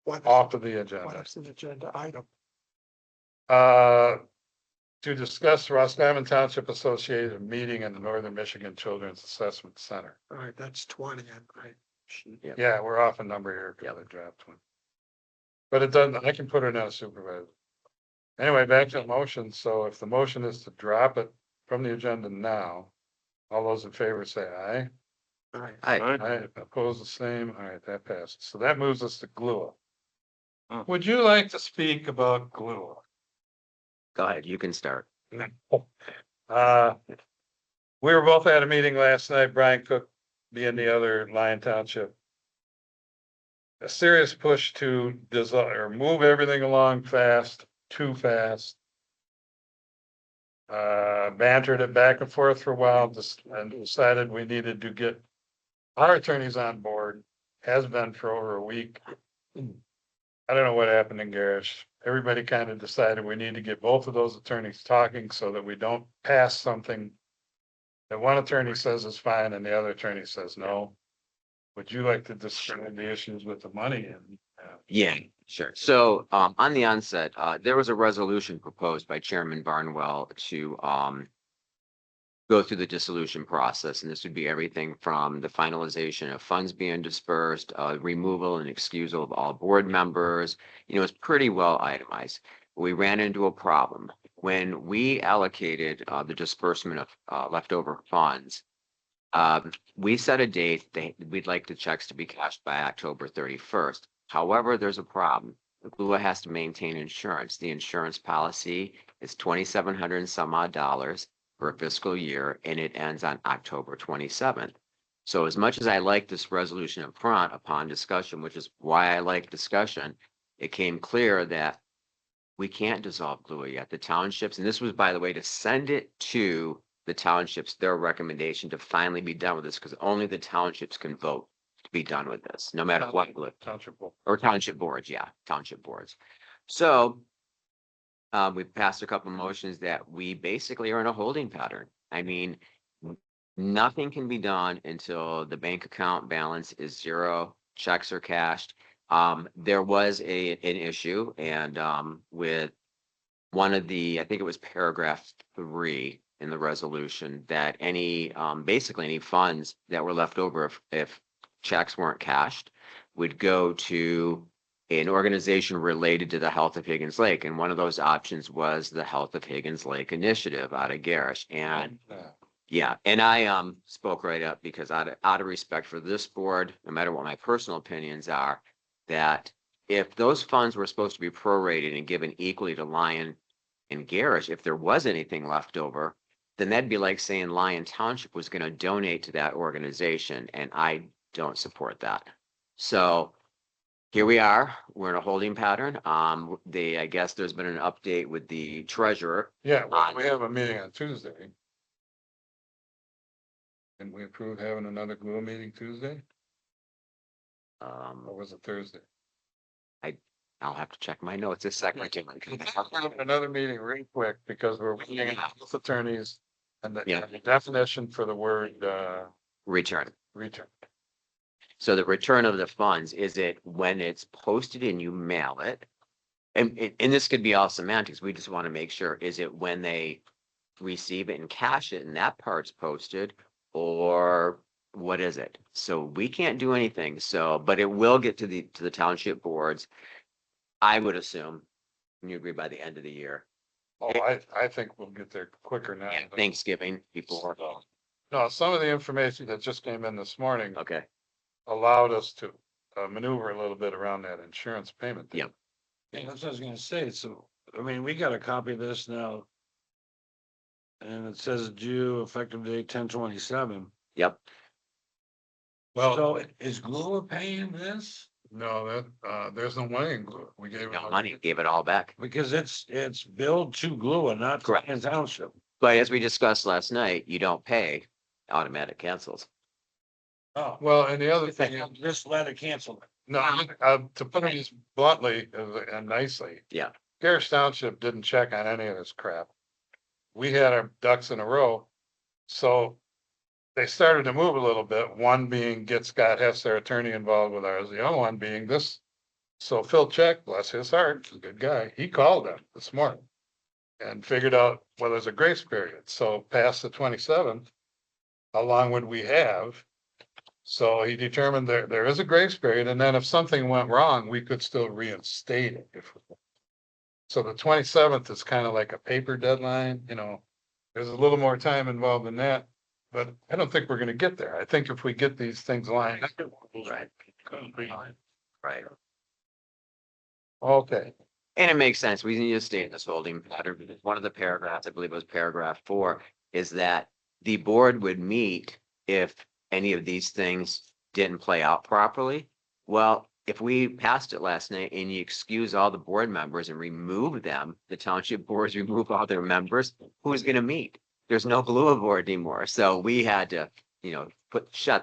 What is, off of the what agenda. is an agenda item? To discuss Roscommon Township Associated meeting in the Northern Michigan Children's Assessment Center. All right, that's 20 on my sheet. Yep. Yeah, we're off a number here because I dropped one. But it doesn't, I can put it on a supervisor. Anyway, back to the motion. So if the motion is to drop it from the agenda now, all those in favor say aye. All right, Hi. Right? Aye, oppose the same. All right, that passes. So that moves us to GLUA. Hmm. Would you like to speak about GLUA? Go ahead, you can start. Uh, we were both at a meeting last night, Brian Cook being the other Lyon Township a serious push to or move everything along fast, too fast. Bantered it back and forth for a while, and decided we needed to get our attorneys on board, has been for over a week. I don't know what happened in Garish. Everybody kind of decided we need to get both of those attorneys talking so that we don't pass something that one attorney says is fine and the other attorney says no. Would you like to describe the issues with the money and? Yeah, sure. So, on the onset, there was a resolution proposed by Chairman Barnwell to, go through the dissolution process, and this would be everything from the finalization of funds being dispersed, removal and excusal of all board members. You know, it's pretty well itemized. We ran into a problem. When we allocated, the disbursement of, leftover funds, we set a date that we'd like the checks to be cashed by October 31st. However, there's a problem. The GLUA has to maintain insurance. The insurance policy is $2,700 and some odd dollars for a fiscal year, and it ends on October 27th. So as much as I like this resolution up front, upon discussion, which is why I like discussion, it came clear that we can't dissolve GLUA yet. The townships, and this was, by the way, to send it to the townships, their recommendation to finally be done with this, because only the townships can vote to be done with this, no matter what, Township. or township boards, yeah, township boards. So we've passed a couple of motions that we basically are in a holding pattern. I mean, nothing can be done until the bank account balance is zero, checks are cashed. There was an issue, and with one of the, I think it was paragraph 3 in the resolution, that any basically any funds that were left over if checks weren't cashed would go to an organization related to the health of Higgins Lake. And one of those options was the Health of Higgins Lake Initiative out of Garish. And yeah, and I spoke right up because out of respect for this board, no matter what my personal opinions are, that if those funds were supposed to be prorated and given equally to Lyon and Garish, if there was anything left over, then that'd be like saying Lyon Township was going to donate to that organization, and I don't support that. So here we are, we're in a holding pattern. I guess there's been an update with the treasurer. Yeah, well, we have a meeting on Tuesday. Can we approve having another GLUA meeting Tuesday, or was it Thursday? I'll have to check my notes a second. Another meeting real quick because we're meeting with attorneys and Yeah. the definition for the word, Return. return. So the return of the funds, is it when it's posted and you mail it? And this could be all semantics. We just want to make sure, is it when they receive it and cash it and that part's posted, or what is it? So we can't do anything. So, but it will get to the township boards. I would assume, and you agree, by the end of the year. Oh, I think we'll get there quicker now. Yeah, Thanksgiving before. No, some of the information that just came in this morning Okay, allowed us to maneuver a little bit around that insurance payment thing. Yep. Yeah, that's what I was gonna say. So, I mean, we got a copy of this now. And it says due effective date 10/27. yep. Well, So is GLUA paying this? no, that, there's no money in GLUA. We gave. No money, gave it all back. Because it's billed to GLUA, not to Correct. Lyon Township. But as we discussed last night, you don't pay, automatic cancels. Oh, Well, and the other thing, is- just let it cancel. no, to put it bluntly and nicely. Yeah. Garish Township didn't check on any of this crap. We had our ducks in a row, so they started to move a little bit, one being get Scott Hess, their attorney, involved with ours, the other one being this. So Phil Check, bless his heart, he's a good guy, he called them this morning and figured out, well, there's a grace period, so past the 27th, how long would we have? So he determined there is a grace period, and then if something went wrong, we could still reinstate it. So the 27th is kind of like a paper deadline, you know, there's a little more time involved in that. But I don't think we're gonna get there. I think if we get these things lined up. Right. Right. Okay, And it makes sense. We need to stay in this holding pattern. Because one of the paragraphs, I believe it was paragraph 4, is that the board would meet if any of these things didn't play out properly. Well, if we passed it last night and you excuse all the board members and remove them, the township boards remove all their members, who's gonna meet? There's no glue board anymore, so we had to,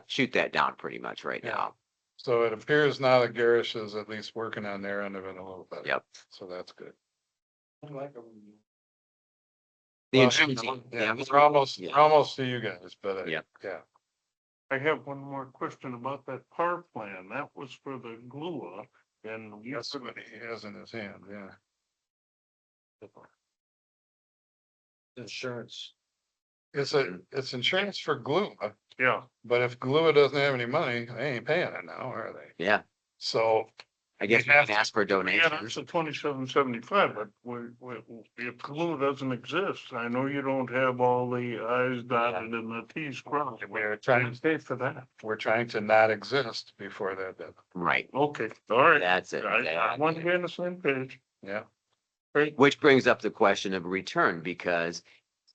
shoot that down pretty much right Yeah. now. So it appears now that Garish is at least working on their end of it a little bit. Yep. So that's good. The Well, insurance, yeah, we're almost to you guys, but Yep. yeah. I have one more question about that PAR plan. That was for the GLUA and That's what he has in his hand, yeah. Insurance. It's insurance for glue, yeah, but if glue doesn't have any money, they ain't paying it now, are they? yeah, So I guess we have can to- ask for yeah, donations. that's a 2775, but if glue doesn't exist, I know you don't have all the i's dotted and the t's crossed. we're trying, Pay for that. we're trying to not exist before that deadline. Right, Okay, all right. that's it. I want to be on the same page. Yeah. Which brings up the question of return, because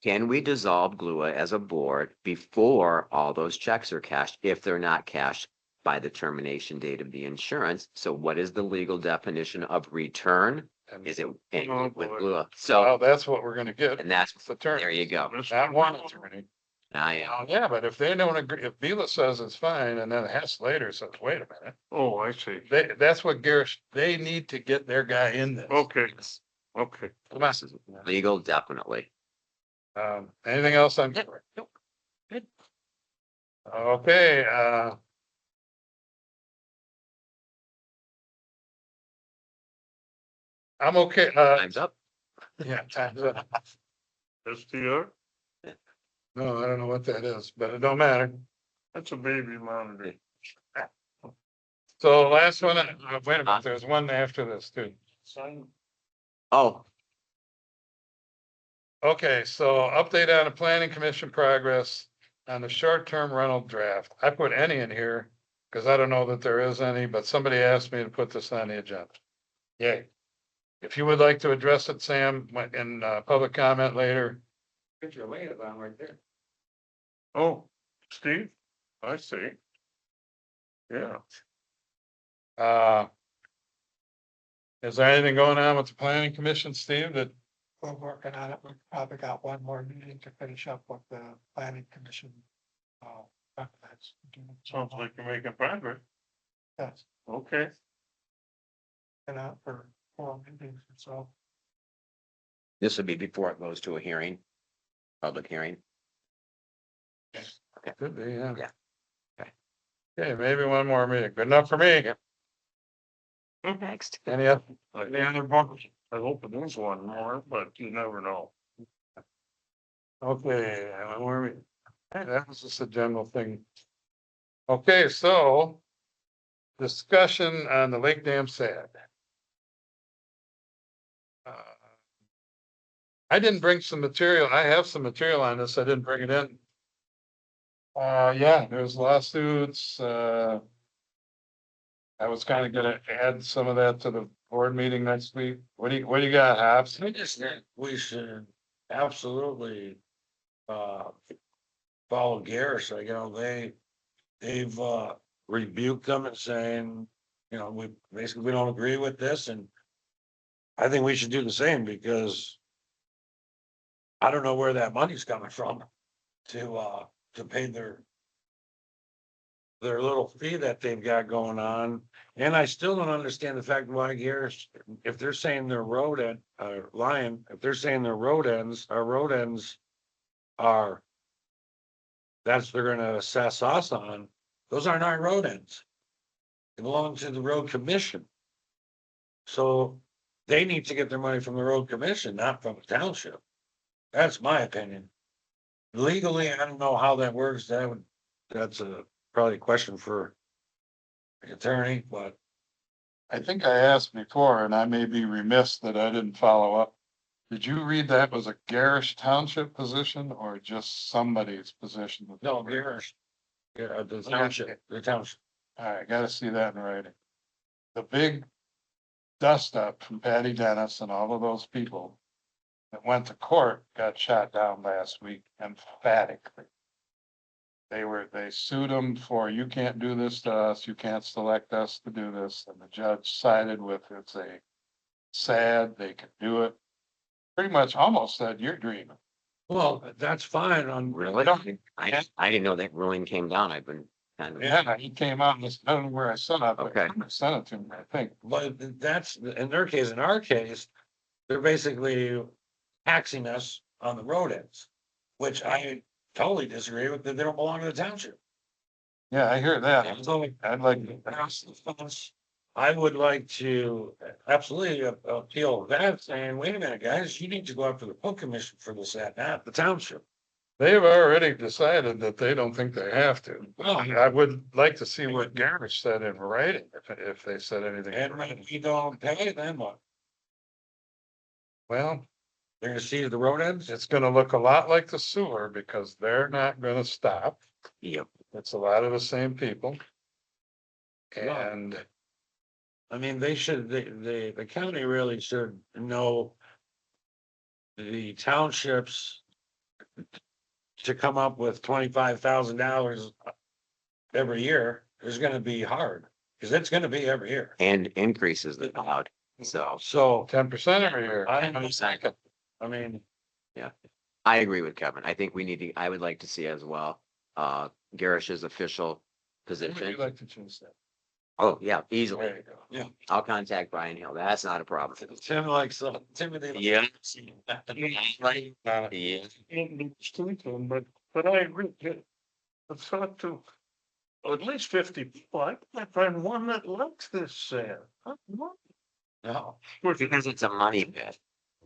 can we dissolve GLUA as a board before all those checks are cashed, if they're not cashed by the termination date of the insurance? So what is the legal definition of return? And Is it Oh, with boy. GLUA? well, So, that's what we're gonna get. and that's, It's the term. there you go. Not one attorney. I am. Yeah, but if they don't agree, if Vila says it's fine and then Hess later says, wait a minute, Oh, I see. that's what Garish, they need to get their guy in this. Okay, okay. This is legal, definitely. Anything else on? Nope. Good. Okay, I'm okay, Time's up. yeah, time's up. STR, No, I don't know what that is, but it don't matter. that's a baby monitor. So last one, wait a minute, there's one after this too. Sign. Oh, Okay, so update on the planning commission progress on the short-term rental draft. I put any in here because I don't know that there is any, but somebody asked me to put this on the agenda. Yay. If you would like to address it, Sam, in public comment later. Put your weight on right there. Oh, Steve, I see. Yeah, Is there anything going on with the planning commission, Steve, that, We're working on it. We've probably got one more meeting to finish up with the planning commission. Documents. sounds like you're making progress. Yes, Okay, been out for 4 meetings or so. this would be before it goes to a hearing, public hearing. could be, yeah. Yeah. Okay. Okay, maybe one more meeting. Good enough for me. Yep. Next. Any other, I hope it is one more, but you never know. okay, one more meeting. That was just a general thing. Okay, so discussion on the Lake Dam SAD. I didn't bring some material. I have some material on this. I didn't bring it in. Yeah, there's lawsuits. I was kind of gonna add some of that to the board meeting next week. What do you got, Hobbs? I just think we should absolutely, follow Garris. They've rebuked them and saying, we don't agree with this, and I think we should do the same, because I don't know where that money's coming from to pay their little fee that they've got going on. And I still don't understand the fact why Garris, if they're saying their road at, Lyon, if they're saying their road ends, our road ends are, that's they're gonna assess us on, those aren't our road ends. They belong to the road commission. So they need to get their money from the road commission, not from the township. That's my opinion. Legally, I don't know how that works. That's probably a question for the attorney, but I think I asked before, and I may be remiss that I didn't follow up. Did you read that was a Garish Township position or just somebody's position? no, Garrish. Yeah, the township. All right, gotta see that in writing. The big dust up from Patty Dennis and all of those people that went to court got shot down last week emphatically. they sued them for, you can't do this to us, you can't select us to do this, and the judge sided with, it's a sad, they can do it. Pretty much almost said, you're dreaming. Well, that's fine on. Really? I didn't know that ruling came down. I've been kind of. Yeah, he came out and I don't know where I saw it, but Okay. I sent it to him, I think. But that's, in their case, in our case, they're basically taxing us on the road ends, which I totally disagree with, that they don't belong to the township. Yeah, I hear that. So I'd like, that's the fence. I would like to absolutely appeal that, saying, wait a minute, guys, you need to go after the Book Commission for this, that, not the township. they've already decided that they don't think they have to. Well, I would like to see what Garrett said in writing, if they said anything. in and writing. when we don't pay, then what? Well, They're gonna seize the road ends? it's gonna look a lot like the sewer because they're not gonna stop. Yep. It's a lot of the same people. Yeah. And I mean, they should, the county really should know the townships to come up with $25,000 every year is gonna be hard, because it's gonna be every year. And increases the allowed, so. So 10% every year. I mean, I agree with Kevin. I think we need to, I would like to see as well, Garish's official Would you position. like to choose that? Oh, yeah, easily. There you go. I'll contact Brian Hill. That's not a problem. Tim likes, Timothy. Yeah. Right. Yeah. But I agree, I've talked to at least 50 people, I can't find one that likes this sand. No, Because it's a money pit.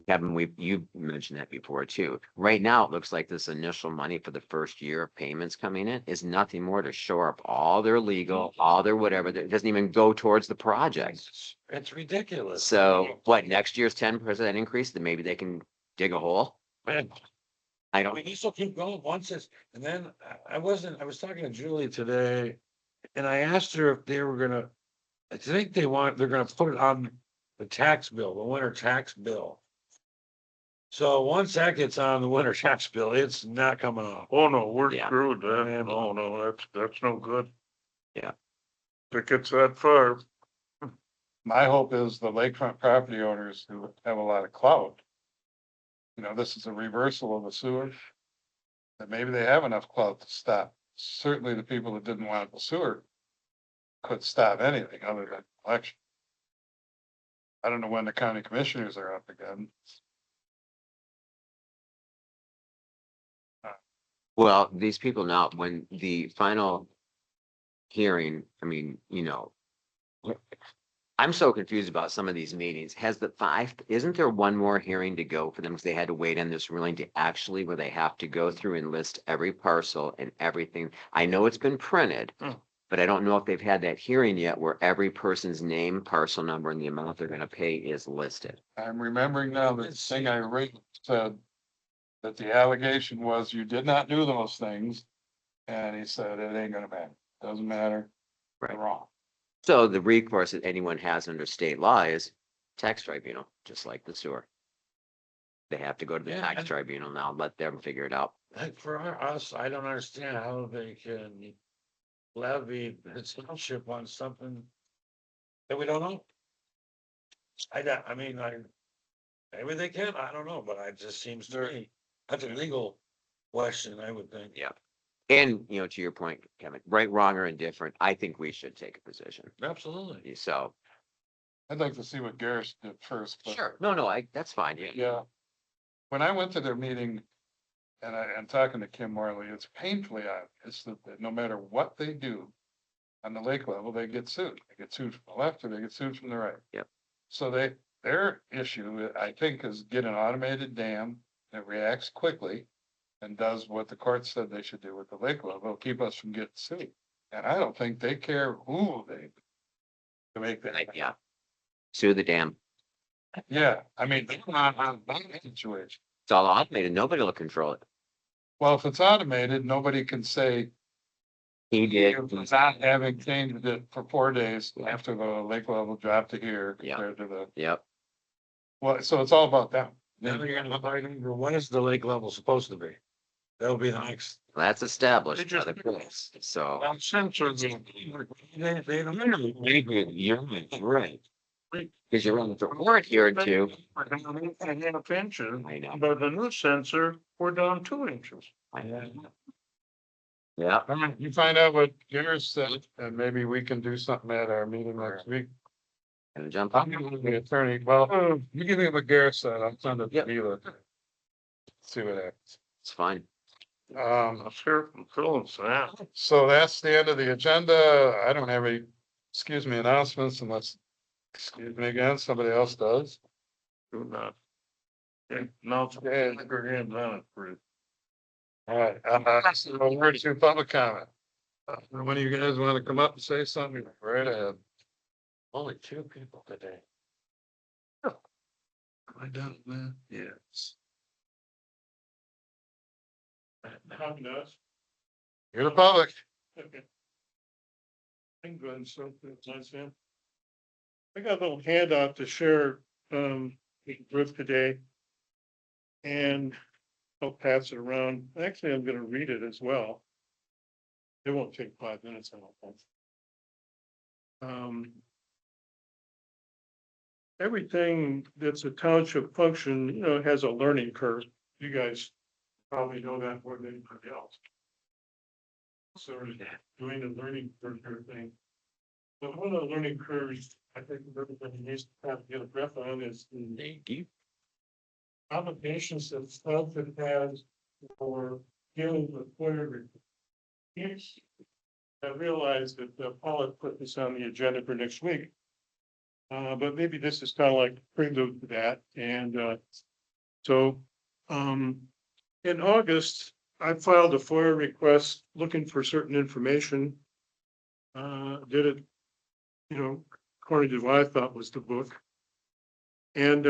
Kevin, you mentioned that before too. Right now, it looks like this initial money for the first year of payments coming in is nothing more to shore up all their legal, all their whatever. It doesn't even go towards the project. it's ridiculous. So what, next year's 10% increase, then maybe they can dig a hole? Man, I I don't, mean, this will keep going once it's, and then I was talking to Julie today. And I asked her if they were gonna, I think they're gonna put it on the tax bill, the winter tax bill. So once that gets on the winter tax bill, it's not coming off. Oh, no, we're Yeah. screwed, then. Oh, no, that's no good. Yeah. If it gets that far, My hope is the lakefront property owners who have a lot of clout. You know, this is a reversal of the sewer. That maybe they have enough clout to stop. Certainly the people that didn't want the sewer could stop anything other than election. I don't know when the county commissioners are up again. well, these people now, when the final hearing, I mean, I'm so confused about some of these meetings. Isn't there one more hearing to go for them? Because they had to wait on this ruling to actually, where they have to go through and list every parcel and everything. I know it's been printed, but I don't know if they've had that hearing yet where every person's name, parcel number, and the amount they're gonna pay is listed. I'm remembering now the thing I read said that the allegation was you did not do those things. And he said, it ain't gonna matter. Doesn't matter. You're Right. wrong. So the recourse that anyone has under state law is tax tribunal, just like the sewer. They have to go to the Yeah, tax and- tribunal now, let them figure it out. Like for us, I don't understand how they can levy the township on something that we don't know. I mean, maybe they can, I don't know, but it just seems to me, that's a legal question, I would think. Yeah. And, to your point, Kevin, right, wrong, or indifferent, I think we should take a position. Absolutely. So, I'd like to see what Garrett did first. But no, that's fine, yeah. yeah. When I went to their meeting and I'm talking to Kim Morley, it's painfully obvious that no matter what they do on the lake level, they get sued. They get sued from the left or they get sued from the right. Yep. So their issue, I think, is get an automated dam that reacts quickly and does what the court said they should do with the lake level, keep us from getting sued. And I don't think they care who they to make that. Yeah. Sue the dam. Yeah, I mean, they're not on that situation. It's all automated. Nobody will control it. Well, if it's automated, nobody can say He did. you're not having changed it for 4 days after the lake level dropped to here Yeah. compared to the, Yep. well, so it's all about them. Now you're gonna fight over what is the lake level supposed to be? That'll be the next. That's established They by just- the courts, so. Well, sensors. They don't. You're right. Because you're on the warrant here too. A half inches, I know. but the new sensor, we're down 2 inches. Yeah, All right, you find out what Gareth said, and maybe we can do something at our meeting next week. and jump I'm up. gonna be the attorney, well, you give me what Gareth said, I'll send it to Yep. you. See what happens. It's fine. Let's hear from Phil and Sam. So that's the end of the agenda. I don't have any, excuse me, announcements unless, excuse me again, somebody else does. Do not. Okay, now it's, yeah, your hands on it, Bruce. All right, so we're to public comment. One of you guys want to come up and say something, right ahead. Only 2 people today. Am I done, man? Yes. Come to us. You're the public. Okay. I'm good, so, that's Sam. I got a little handout to share, with Ruth today. And I'll pass it around. Actually, I'm gonna read it as well. It won't take 5 minutes, I don't think. Everything that's a township function, has a learning curve. You guys probably know that more than anybody else. So doing the learning curve thing. But one of the learning curves, I think everybody needs to have to get a breath on is the obligations that township has for dealing with FOIA requests. I realize that Paul had put this on the agenda for next week. But maybe this is kind of like prelude to that, and so in August, I filed a FOIA request looking for certain information. Did it, according to what I thought was the book. And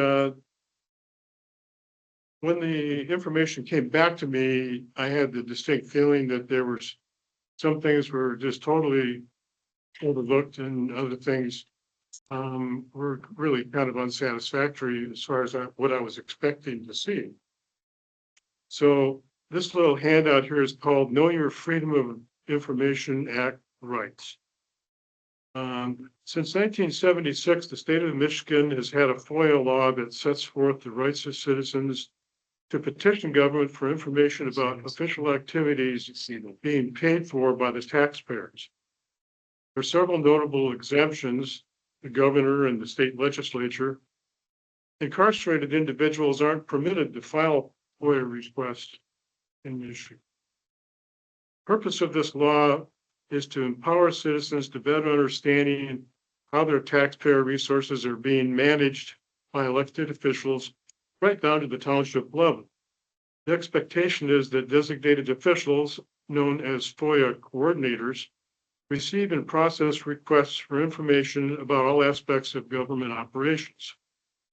when the information came back to me, I had the distinct feeling that there was some things were just totally overlooked and other things were really kind of unsatisfactory as far as what I was expecting to see. So this little handout here is called Know Your Freedom of Information Act Rights. Since 1976, the state of Michigan has had a FOIA law that sets forth the rights of citizens to petition government for information about official activities being paid for by the taxpayers. There are several notable exemptions. The governor and the state legislature. Incarcerated individuals aren't permitted to file FOIA requests in Michigan. Purpose of this law is to empower citizens to better understanding how their taxpayer resources are being managed by elected officials right down to the township level. The expectation is that designated officials, known as FOIA coordinators, receive and process requests for information about all aspects of government operations.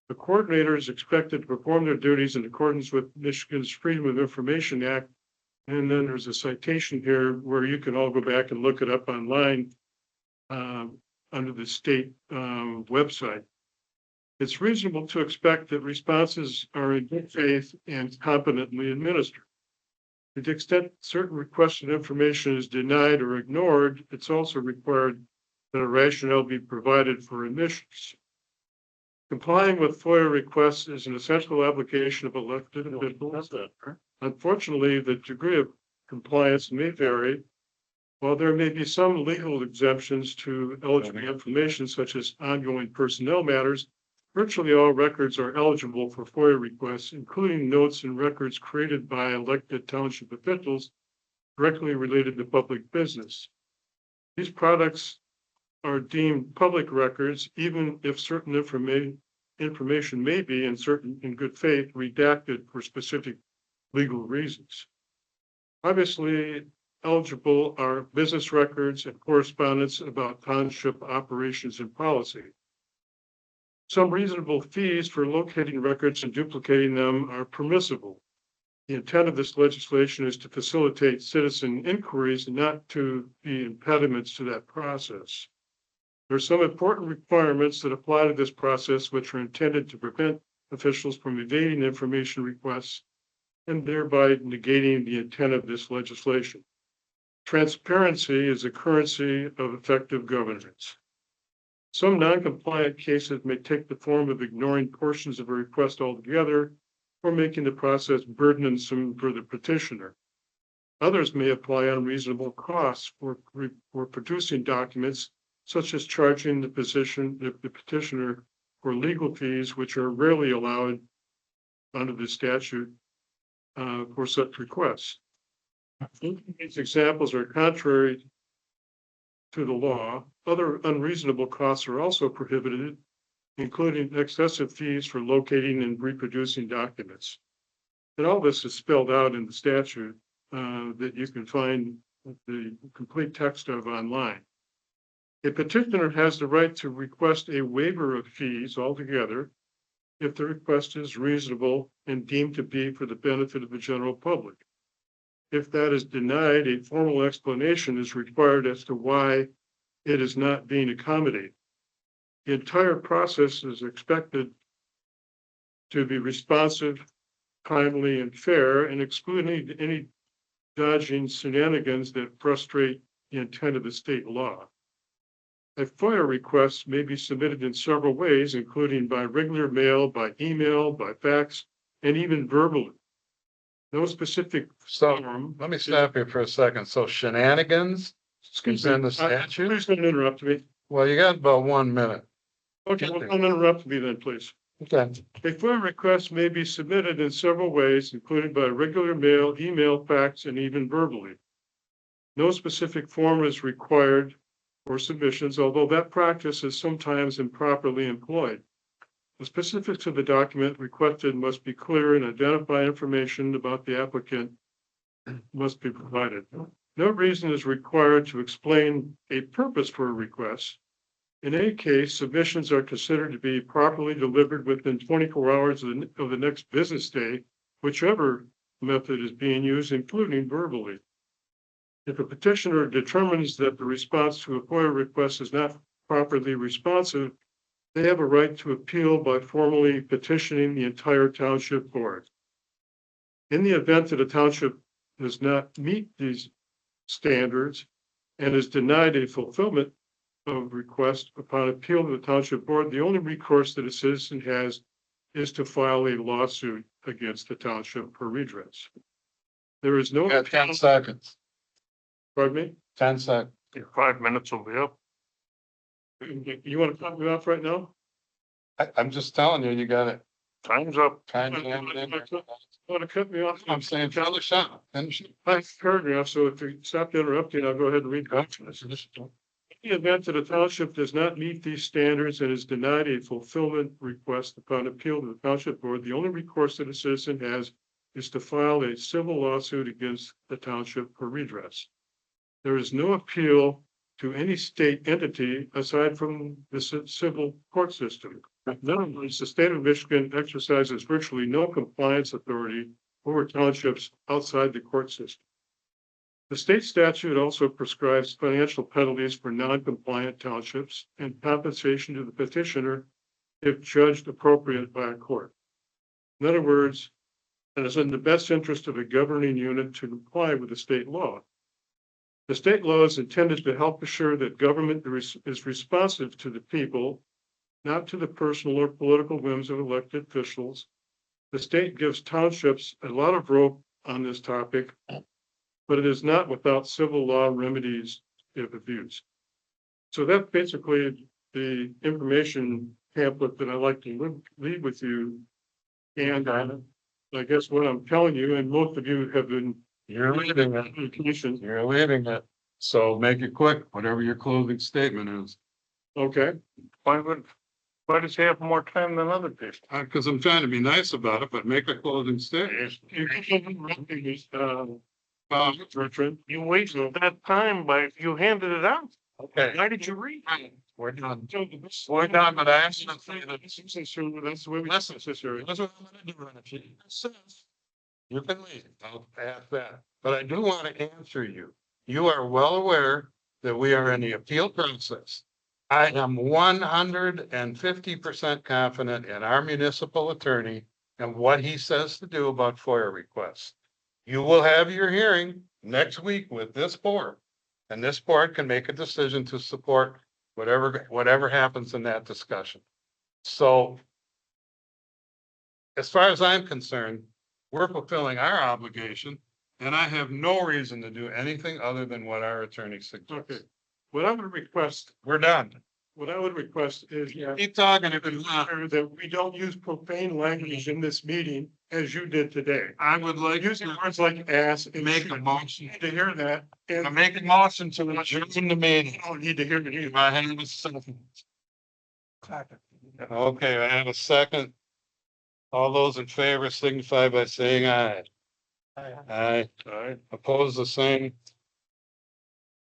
The coordinator is expected to perform their duties in accordance with Michigan's Freedom of Information Act. And then there's a citation here where you can all go back and look it up online under the state website. It's reasonable to expect that responses are in good faith and competently administered. To the extent certain requested information is denied or ignored, it's also required that a rationale be provided for admissions. Complying with FOIA requests is an essential application of elected officials. Unfortunately, the degree of compliance may vary. While there may be some legal exemptions to eligible information, such as ongoing personnel matters, virtually all records are eligible for FOIA requests, including notes and records created by elected township officials directly related to public business. These products are deemed public records, even if certain information may be in good faith redacted for specific legal reasons. Obviously, eligible are business records and correspondence about township operations and policy. Some reasonable fees for locating records and duplicating them are permissible. The intent of this legislation is to facilitate citizen inquiries and not to be impediments to that process. There are some important requirements that apply to this process, which are intended to prevent officials from evading information requests and thereby negating the intent of this legislation. Transparency is a currency of effective governance. Some non-compliant cases may take the form of ignoring portions of a request altogether or making the process burdensome for the petitioner. Others may apply unreasonable costs for producing documents, such as charging the petitioner for legal fees, which are rarely allowed under the statute for such requests. These examples are contrary to the law. Other unreasonable costs are also prohibited, including excessive fees for locating and reproducing documents. And all this is spelled out in the statute that you can find the complete text of online. A petitioner has the right to request a waiver of fees altogether if the request is reasonable and deemed to be for the benefit of the general public. If that is denied, a formal explanation is required as to why it is not being accommodated. The entire process is expected to be responsive, timely, and fair, and excluding any dodging shenanigans that frustrate the intent of the state law. A FOIA request may be submitted in several ways, including by regular mail, by email, by fax, and even verbally. No specific So form. let me stop you for a second. So shenanigans is in the statute? Please don't interrupt me. Well, you got about 1 minute. Okay, well, don't interrupt me then, please. Okay. A FOIA request may be submitted in several ways, including by regular mail, email, fax, and even verbally. No specific form is required for submissions, although that practice is sometimes improperly employed. The specifics of the document requested must be clear and identify information about the applicant must be provided. No reason is required to explain a purpose for a request. In any case, submissions are considered to be properly delivered within 24 hours of the next business day, whichever method is being used, including verbally. If a petitioner determines that the response to a FOIA request is not properly responsive, they have a right to appeal by formally petitioning the entire township board. In the event that a township does not meet these standards and is denied a fulfillment of request upon appeal to the township board, the only recourse that a citizen has is to file a lawsuit against the township for redress. There is no. You got 10 seconds. Pardon me? 10 seconds. 5 minutes will be up. You want to cut me off right now? I'm just telling you, you got it. Time's up. Time to jam it in there. Want to cut me off? I'm saying, finish up. Finish it. Last paragraph, so if you stop interrupting, I'll go ahead and read. In the event that a township does not meet these standards and is denied a fulfillment request upon appeal to the township board, the only recourse that a citizen has is to file a civil lawsuit against the township for redress. There is no appeal to any state entity aside from the civil court system. In other words, the state of Michigan exercises virtually no compliance authority over townships outside the court system. The state statute also prescribes financial penalties for non-compliant townships and compensation to the petitioner if judged appropriate by a court. In other words, it is in the best interest of a governing unit to comply with the state law. The state law is intended to help assure that government is responsive to the people, not to the personal or political whims of elected officials. The state gives townships a lot of rope on this topic, but it is not without civil law remedies if abused. So that's basically the information pamphlet that I like to leave with you. And I guess what I'm telling you, and most of you have been. You're leaving it. Communications. You're leaving it. So make it quick, whatever your closing statement is. Okay. Why does he have more time than other people? Because I'm trying to be nice about it, but make a closing statement. Bertrand. You wasted that time you handed it out. Okay. Why did you read? We're done. We're done, but I asked you to say that. That's the way we. Listen, that's what I'm gonna do, and if you insist, you can leave. I'll ask that. But I do want to answer you. You are well aware that we are in the appeal process. I am 150% confident in our municipal attorney and what he says to do about FOIA requests. You will have your hearing next week with this board. And this board can make a decision to support whatever happens in that discussion. So as far as I'm concerned, we're fulfilling our obligation, and I have no reason to do anything other than what our attorney Okay. suggests. What I would request, We're done. what I would request is, Keep talking if you want. that we don't use profane language in this meeting as you did today. I would like Using to words like ass and make shit. a motion. Need to hear that. And I make a motion to adjourn the meeting. you don't need to hear it If either. I have a second. Second. Okay, I have a second. All those in favor signify by saying aye. Aye. Alright, Oppose the same.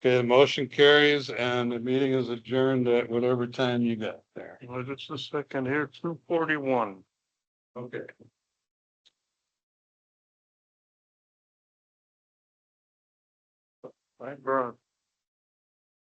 Okay, the motion carries and the meeting is adjourned at whatever time you got there. well, just a second here, 2:41. Okay. I brought